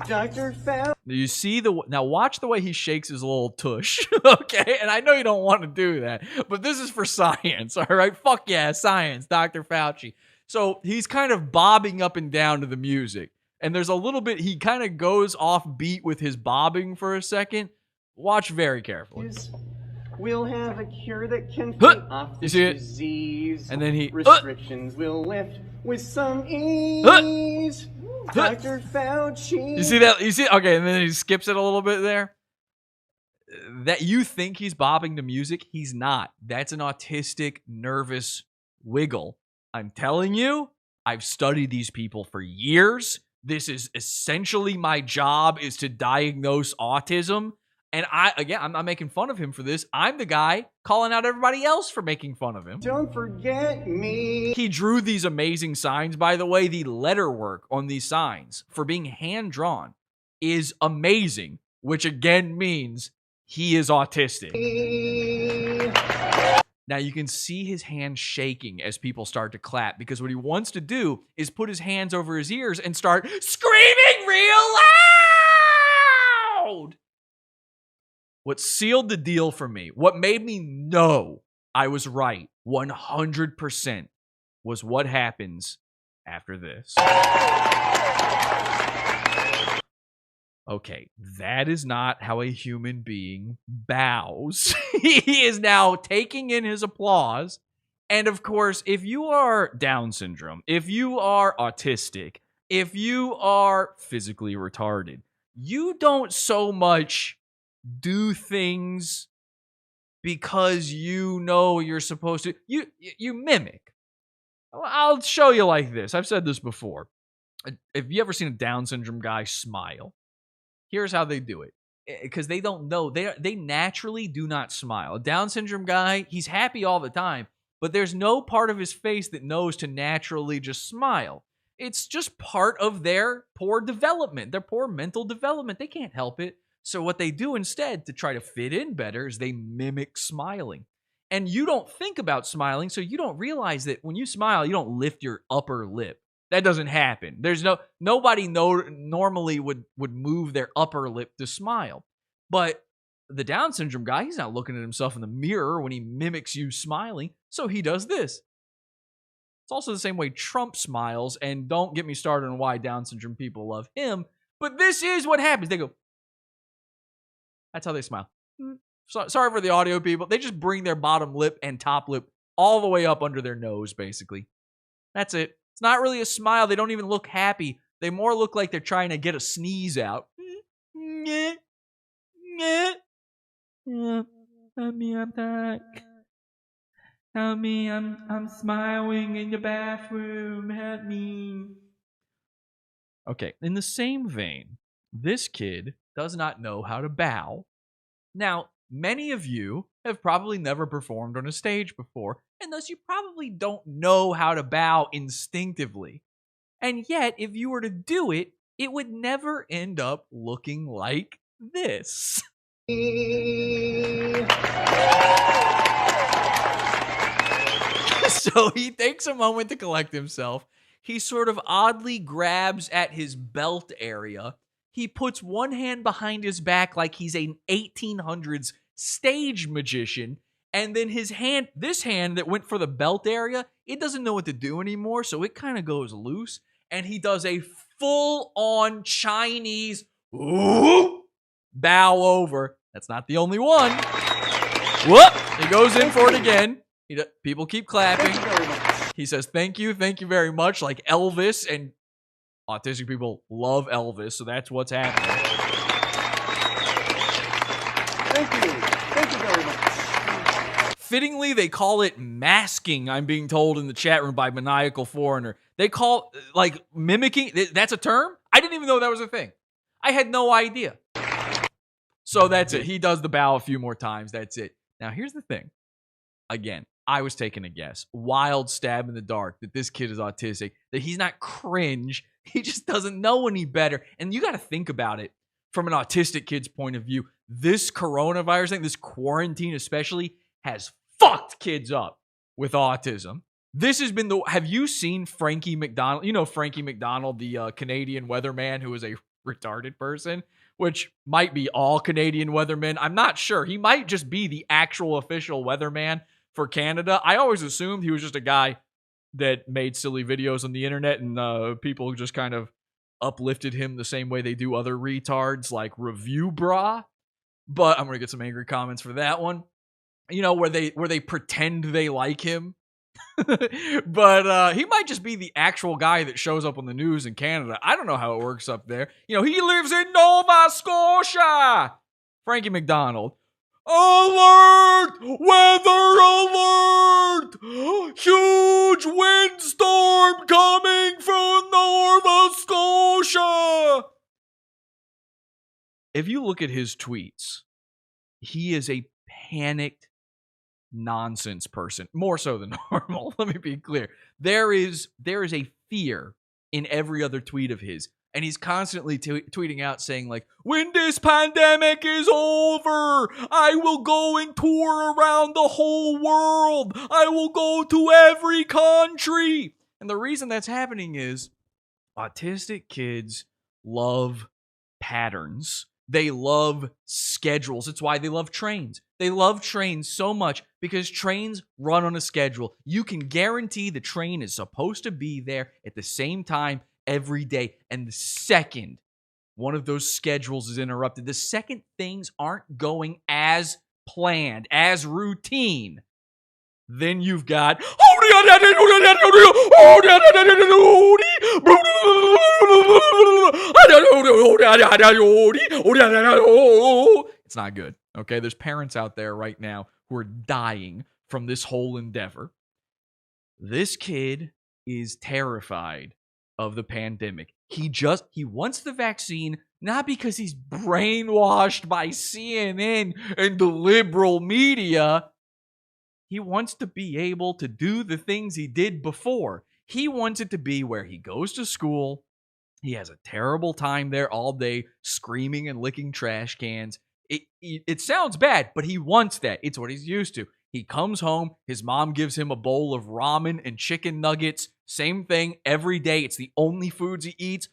Dr. Fauci. You see now watch the way he shakes his little tush, okay? And I know you don't want to do that, but this is for science, all right? Fuck yeah, science, Dr. Fauci. So he's kind of bobbing up and down to the music. And there's a little bit, he kind of goes off beat with his bobbing for a second. Watch very carefully. We'll have a cure that can fight off this disease. And then he restrictions will lift with some ease. Dr. Fauci. You see that? You see? Okay, and then he skips it a little bit there. That you think he's bobbing to music, he's not. That's an autistic, nervous wiggle. I'm telling you, I've studied these people for years. This is essentially my job, is to diagnose autism. And I'm not making fun of him for this. I'm the guy calling out everybody else for making fun of him. Don't forget me. He drew these amazing signs. By the way, the letter work on these signs for being hand-drawn is amazing, which again means he is autistic. Now you can see his hand shaking as people start to clap, because what he wants to do is put his hands over his ears and start screaming real loud. what sealed the deal for me, what made me know I was right 100% was what happens after this. Okay, that is not how a human being bows. He is now taking in his applause. And of course, if you are Down syndrome, if you are autistic, if you are physically retarded, you don't so much do things because you know you're supposed to. You mimic. I'll show you like this. I've said this before. Have you ever seen a Down syndrome guy smile? Here's how they do it. Because they don't know. They naturally do not smile. A Down syndrome guy, he's happy all the time, but there's no part of his face that knows to naturally just smile. It's just part of their poor development, their poor mental development. They can't help it. So what they do instead to try to fit in better is they mimic smiling. And you don't think about smiling, so you don't realize that when you smile, you don't lift your upper lip. That doesn't happen. There's nobody normally would move their upper lip to smile. But the Down syndrome guy, he's not looking at himself in the mirror when he mimics you smiling, so he does this. It's also the same way Trump smiles, and don't get me started on why Down syndrome people love him, but this is what happens. They go, that's how they smile. Sorry for the audio people. They just bring their bottom lip and top lip all the way up under their nose, basically. That's it. It's not really a smile. They don't even look happy. They more look like they're trying to get a sneeze out. Help me, I'm back. Help me, I'm smiling in the bathroom. Help me. Okay, in the same vein, this kid does not know how to bow. Now, many of you have probably never performed on a stage before, and thus you probably don't know how to bow instinctively. And yet, if you were to do it, it would never end up looking like this. So he takes a moment to collect himself. He sort of oddly grabs at his belt area. He puts one hand behind his back like he's an 1800s stage magician. And then this hand that went for the belt area, it doesn't know what to do anymore. So it kind of goes loose. And he does a full-on Chinese bow over. That's not the only one. Whoop! He goes in for it again. People keep clapping. He says, thank you very much, like Elvis, and autistic people love Elvis, so that's what's happening. Thank you very much. Fittingly, they call it masking, I'm being told in the chat room by Maniacal Foreigner. They call, like, mimicking, that's a term? I didn't even know that was a thing. I had no idea. So that's it. He does the bow a few more times, that's it. Now, here's the thing. Again, I was taking a guess. Wild stab in the dark that this kid is autistic, that he's not cringe. He just doesn't know any better. And you got to think about it from an autistic kid's point of view. This coronavirus thing, this quarantine especially, has fucked kids up with autism. This has been have you seen Frankie McDonald? You know Frankie McDonald, the Canadian weatherman who is a retarded person, which might be all Canadian weathermen. I'm not sure. He might just be the actual official weatherman for Canada. I always assumed he was just a guy that made silly videos on the internet and people just kind of uplifted him the same way they do other retards like Review Bra. But I'm going to get some angry comments for that one. You know, where they pretend they like him. But he might just be the actual guy that shows up on the news in Canada. I don't know how it works up there. You know, he lives in Nova Scotia. Frankie McDonald. Alert! Weather alert! Huge windstorm coming from Nova Scotia! If you look at his tweets, he is a panicked nonsense person, more so than normal. Let me be clear. There is a fear in every other tweet of his. And he's constantly tweeting out saying like, when this pandemic is over, I will go and tour around the whole world. I will go to every country. And the reason that's happening is autistic kids love patterns. They love schedules. It's why they love trains. They love trains so much because trains run on a schedule. You can guarantee the train is supposed to be there at the same time every day. And the second one of those schedules is interrupted, the second things aren't going as planned, as routine, then you've got it's not good. Okay, there's parents out there right now who are dying from this whole endeavor. This kid is terrified of the pandemic. He wants the vaccine not because he's brainwashed by CNN and the liberal media. He wants to be able to do the things he did before. He wants it to be where he goes to school. He has a terrible time there all day, screaming and licking trash cans. It sounds bad, but he wants that. It's what he's used to. He comes home. His mom gives him a bowl of ramen and chicken nuggets. Same thing every day. It's the only foods he eats.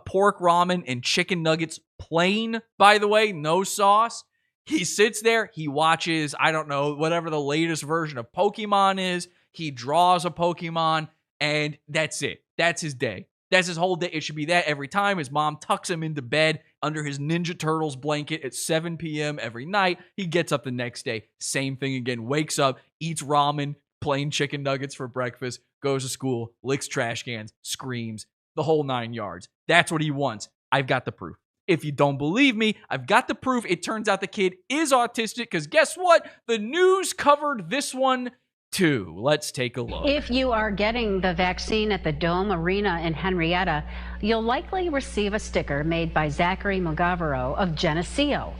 Pork ramen and chicken nuggets, plain, by the way, no sauce. He sits there. He watches, I don't know, whatever the latest version of Pokemon is. He draws a Pokemon, and that's it. That's his day. That's his whole day. It should be that every time. His mom tucks him into bed under his Ninja Turtles blanket at 7 p.m. every night. He gets up the next day. Same thing again. Wakes up, eats ramen, plain chicken nuggets for breakfast, goes to school, licks trash cans, screams, the whole 9 yards. That's what he wants. I've got the proof. If you don't believe me, I've got the proof. It turns out the kid is autistic because guess what? The news covered this one too. Let's take a look. If you are getting the vaccine at the Dome Arena in Henrietta, you'll likely receive a sticker made by Zachary Mugavero of Geneseo.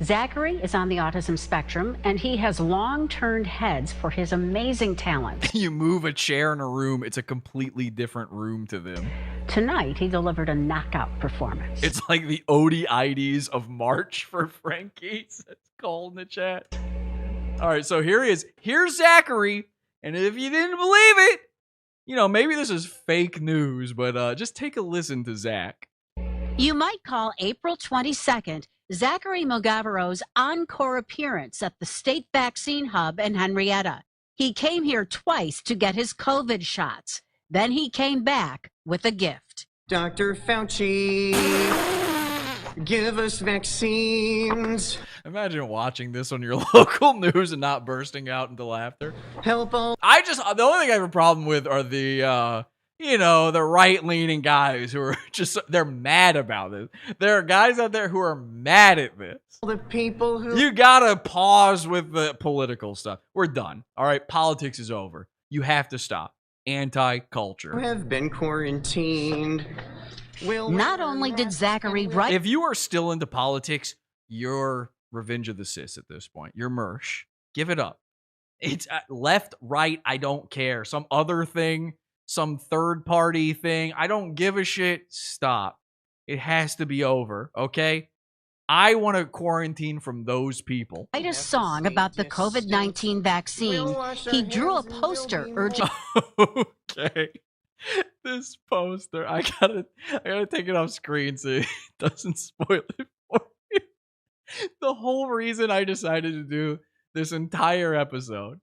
Zachary is on the autism spectrum, and he has long turned heads for his amazing talent. You move a chair in a room, it's a completely different room to them. Tonight, he delivered a knockout performance. It's like the ODIDs of March for Frankie's. That's called in the chat. All right, so here he is. Here's Zachary, and if you didn't believe it, maybe this is fake news, but just take a listen to Zach. You might call April 22nd Zachary Mugavero's encore appearance at the State Vaccine Hub in Henrietta. He came here twice to get his COVID shots. Then he came back with a gift. Dr. Fauci, give us vaccines. Imagine watching this on your local news and not bursting out into laughter. Help all. The only thing I have a problem with are the right-leaning guys who are they're mad about it. There are guys out there who are mad at this. The people who... You gotta pause with the political stuff. We're done. All right, politics is over. You have to stop. Anti-culture. Have been quarantined. Not only did Zachary write... If you are still into politics, you're Revenge of the Sis at this point. You're Mersh. Give it up. It's left, right, I don't care. Some other thing, some third party thing. I don't give a shit. Stop. It has to be over, okay? I want to quarantine from those people. Write a song about the COVID-19 vaccine. He drew a poster urging... Okay. This poster, I gotta take it off screen so it doesn't spoil it for you. The whole reason I decided to do this entire episode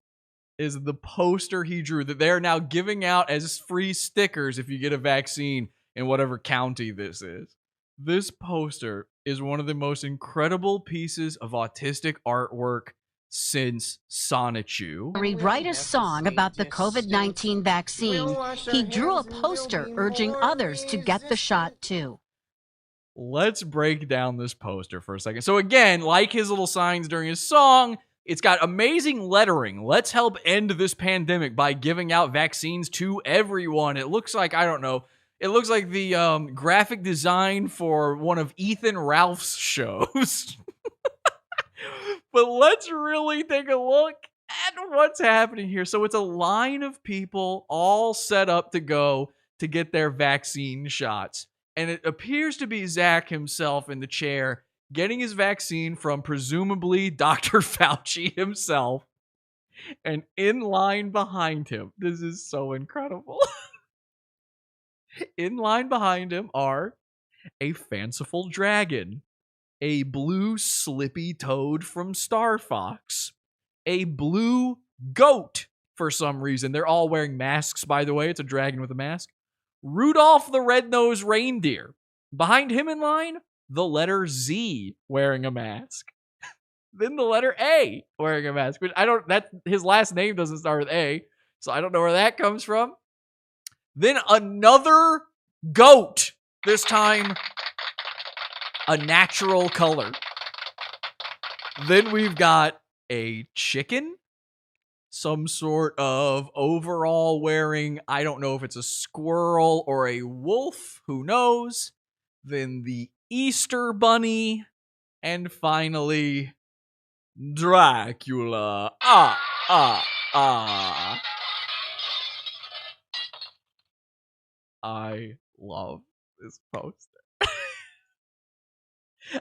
is the poster he drew that they're now giving out as free stickers if you get a vaccine in whatever county this is. This poster is one of the most incredible pieces of autistic artwork since Sonichu. Write a song about the COVID-19 vaccine. He drew a poster urging others to get the shot too. Let's break down this poster for a second. So again, like his little signs during his song, it's got amazing lettering. Let's help end this pandemic by giving out vaccines to everyone. It looks like, I don't know, it looks like the graphic design for one of Ethan Ralph's shows. But let's really take a look at what's happening here. So it's a line of people all set up to go to get their vaccine shots. And it appears to be Zach himself in the chair getting his vaccine from presumably Dr. Fauci himself. And in line behind him, this is so incredible. In line behind him are a fanciful dragon, a blue slippy toad from Star Fox, a blue goat for some reason. They're all wearing masks, by the way. It's a dragon with a mask. Rudolph the Red-Nosed Reindeer. Behind him in line, the letter Z wearing a mask. Then the letter A wearing a mask, which his last name doesn't start with A, so I don't know where that comes from. Then another goat, this time a natural color. Then we've got a chicken, some sort of overall wearing, I don't know if it's a squirrel or a wolf, who knows. Then the Easter bunny, and finally Dracula. I love this poster.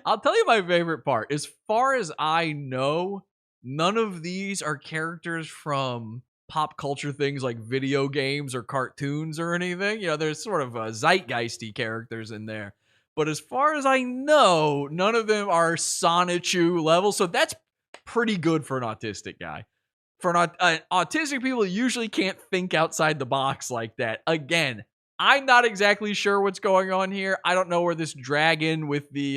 I'll tell you my favorite part. As far as I know, none of these are characters from pop culture things like video games or cartoons or anything. You know, there's sort of zeitgeisty characters in there. But as far as I know, none of them are Sonichu level. So that's pretty good for an autistic guy. For autistic people usually can't think outside the box like that. Again, I'm not exactly sure what's going on here. I don't know where this dragon with the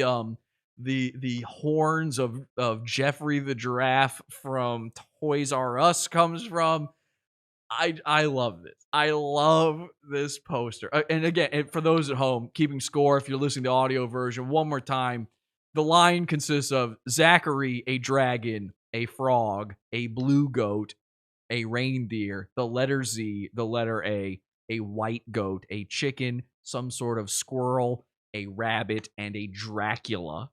horns of Jeffrey the giraffe from Toys R Us comes from. I love this. I love this poster. And again, for those at home keeping score, if you're listening to the audio version, one more time, the line consists of Zachary, a dragon, a frog, a blue goat, a reindeer, the letter Z, the letter A white goat, a chicken, some sort of squirrel, a rabbit, and a Dracula.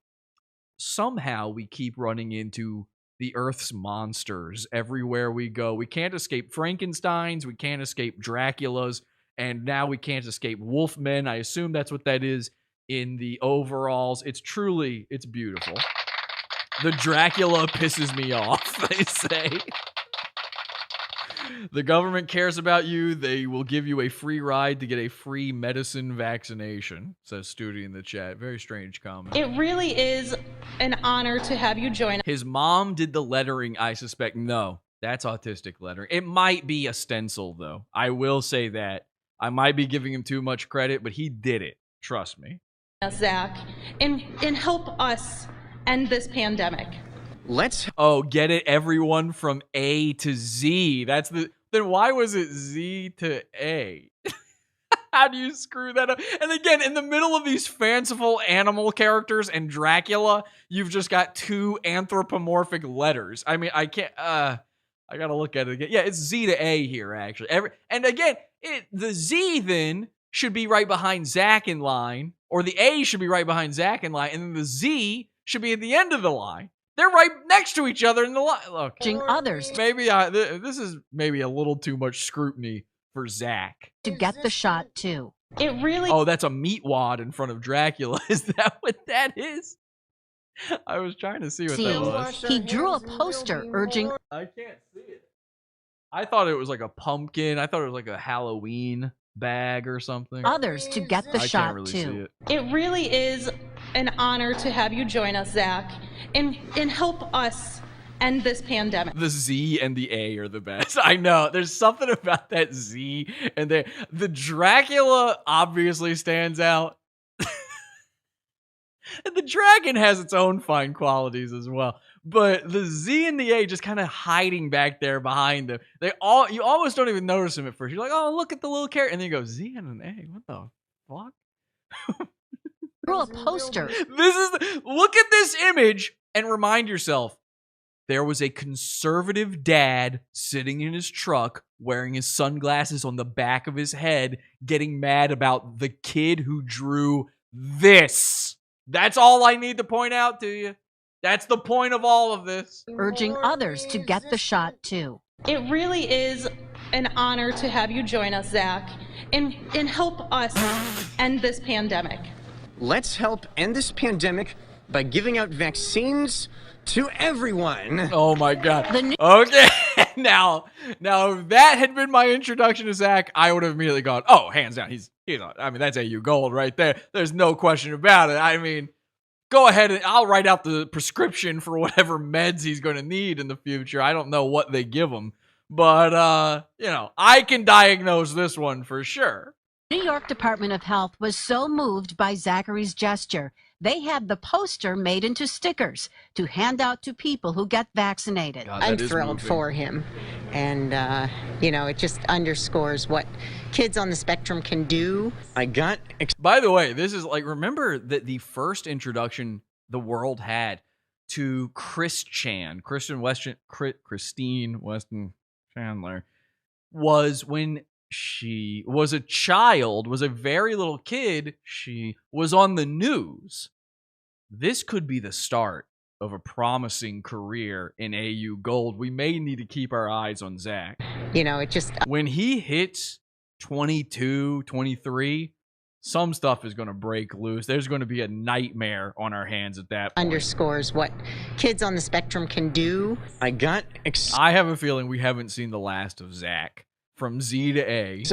Somehow we keep running into the Earth's monsters everywhere we go. We can't escape Frankensteins, we can't escape Draculas, and now we can't escape Wolfmen. I assume that's what that is in the overalls. It's beautiful. The Dracula pisses me off, they say. The government cares about you. They will give you a free ride to get a free medicine vaccination, says Studi in the chat. Very strange comment. It really is an honor to have you join. His mom did the lettering, I suspect. No, that's autistic lettering. It might be a stencil, though. I will say that. I might be giving him too much credit, but he did it. Trust me. Zach, and help us end this pandemic. Get it, everyone, from A to Z. Then why was it Z to A? How do you screw that up? And again, in the middle of these fanciful animal characters and Dracula, you've just got two anthropomorphic letters. I mean, I can't, I gotta look at it again. Yeah, it's Z to A here, actually. And again, the Z then should be right behind Zach in line, or the A should be right behind Zach in line, and then the Z should be at the end of the line. They're right next to each other in the line. Look, others. Maybe this is maybe a little too much scrutiny for Zach. To get the shot, too. It really... Oh, that's a meat wad in front of Dracula. Is that what that is? I was trying to see what that was. He drew a poster urging... I can't see it. I thought it was like a pumpkin. I thought it was like a Halloween bag or something. Others to get the shot, can't really too. See it really is an honor to have you join us, Zach, and help us end this pandemic. The Z and the A are the best. I know. There's something about that Z and the Dracula obviously stands out. And the dragon has its own fine qualities as well. But the Z and the A just kind of hiding back there behind them. You almost don't even notice them at first. You're like, oh, look at the little character. And then you go, Z and an A. What the fuck? Drew a poster. Look at this image and remind yourself, there was a conservative dad sitting in his truck wearing his sunglasses on the back of his head, getting mad about the kid who drew this. That's all I need to point out to you. That's the point of all of this. Urging others to get the shot, too. It really is an honor to have you join us, Zach, and help us end this pandemic. Let's help end this pandemic by giving out vaccines to everyone. Oh my God. Okay. Now, if that had been my introduction to Zach, I would have immediately gone, oh, hands down, he's I mean, that's AU gold right there. There's no question about it. I mean, go ahead and I'll write out the prescription for whatever meds he's going to need in the future. I don't know what they give him, but I can diagnose this one for sure. New York Department of Health was so moved by Zachary's gesture, they had the poster made into stickers to hand out to people who get vaccinated. God, I'm thrilled for him. And, it just underscores what kids on the spectrum can do. By the way, this is like, remember that the first introduction the world had to Christine Weston Chandler was when she was a child, was a very little kid. She was on the news. This could be the start of a promising career in AU Gold. We may need to keep our eyes on Zach. When he hits 22, 23, some stuff is going to break loose. There's going to be a nightmare on our hands at that point. Underscores what kids on the spectrum can do. I have a feeling we haven't seen the last of Zach. From Z to A.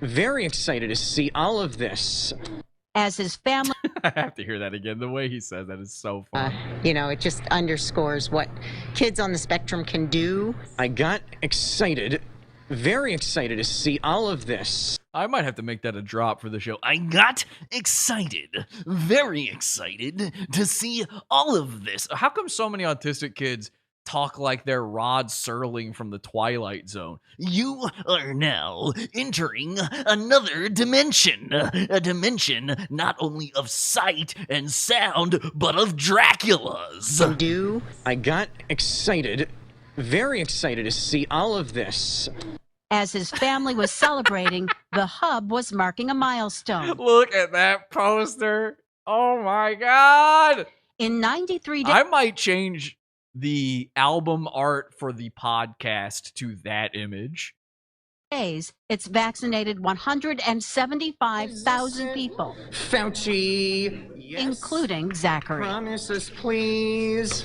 Very excited to see all of this. As his family... I have to hear that again. The way he says that is so fun. It just underscores what kids on the spectrum can do. Very excited to see all of this. I might have to make that a drop for the show. I got excited. Very excited to see all of this. How come so many autistic kids talk like they're Rod Serling from the Twilight Zone? You are now entering another dimension. A dimension not only of sight and sound, but of Dracula's. I got excited. Very excited to see all of this. As his family was celebrating, the hub was marking a milestone. Look at that poster. Oh my God. In 93 days... I might change the album art for the podcast to that image. It's vaccinated 175,000 people. Fauci, yes. Including Zachary. Promise us, please.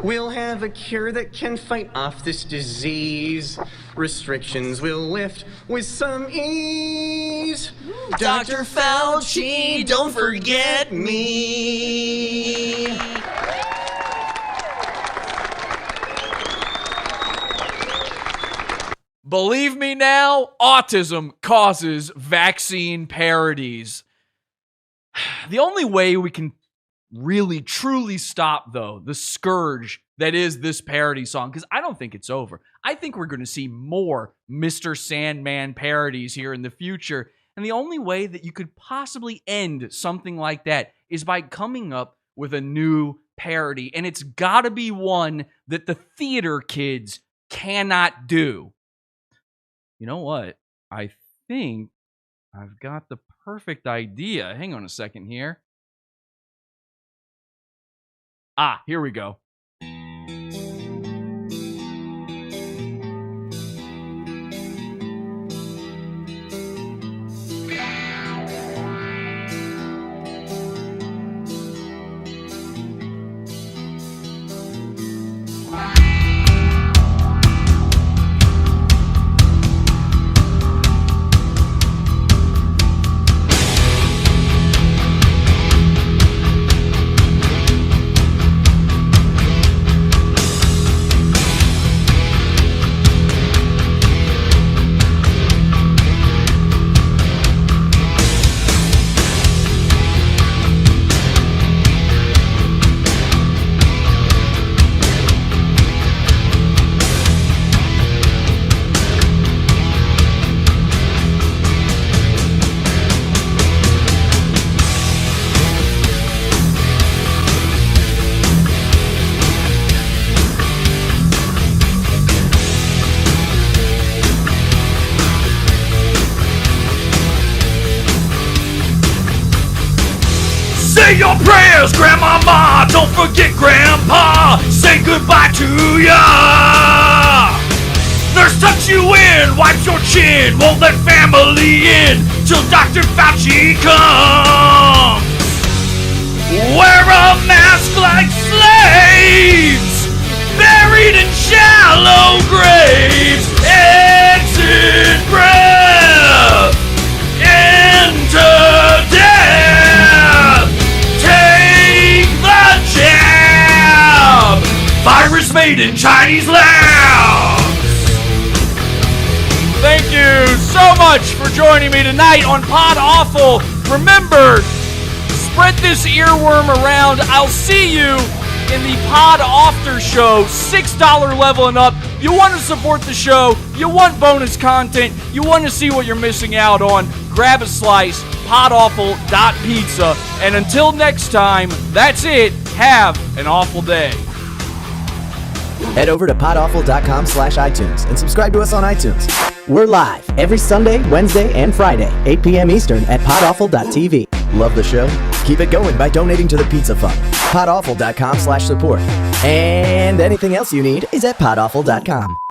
We'll have a cure that can fight off this disease. Restrictions will lift with some ease. Dr. Fauci, don't forget me. Believe me now, autism causes vaccine parodies. The only way we can really, truly stop, though, the scourge that is this parody song, because I don't think it's over. I think we're going to see more Mr. Sandman parodies here in the future. And the only way that you could possibly end something like that is by coming up with a new parody. And it's got to be one that the theater kids cannot do. You know what? I think I've got the perfect idea. Hang on a second here. Here we go. Say your prayers, Grandmama. Don't forget Grandpa. Say goodbye to ya. Nurse tucks you in, wipes your chin, won't let family in till Dr. Fauci comes. Wear a mask like slaves, buried in shallow graves. Exit breath, enter death. Take made in Chinese labs. Thank you so much for joining me tonight on Pod Awful. Remember, spread this earworm around. I'll see you in the Pod After Show, $6 level and up. You want to support the show, you want bonus content, you want to see what you're missing out on, grab a slice, podawful.pizza. And until next time, that's it. Have an awful day. Head over to podawful.com/iTunes and subscribe to us on iTunes. We're live every Sunday, Wednesday, and Friday, 8 p.m. Eastern at podawful.tv. Love the show? Keep it going by donating to the Pizza Fund. podawful.com/support. And anything else you need is at podawful.com.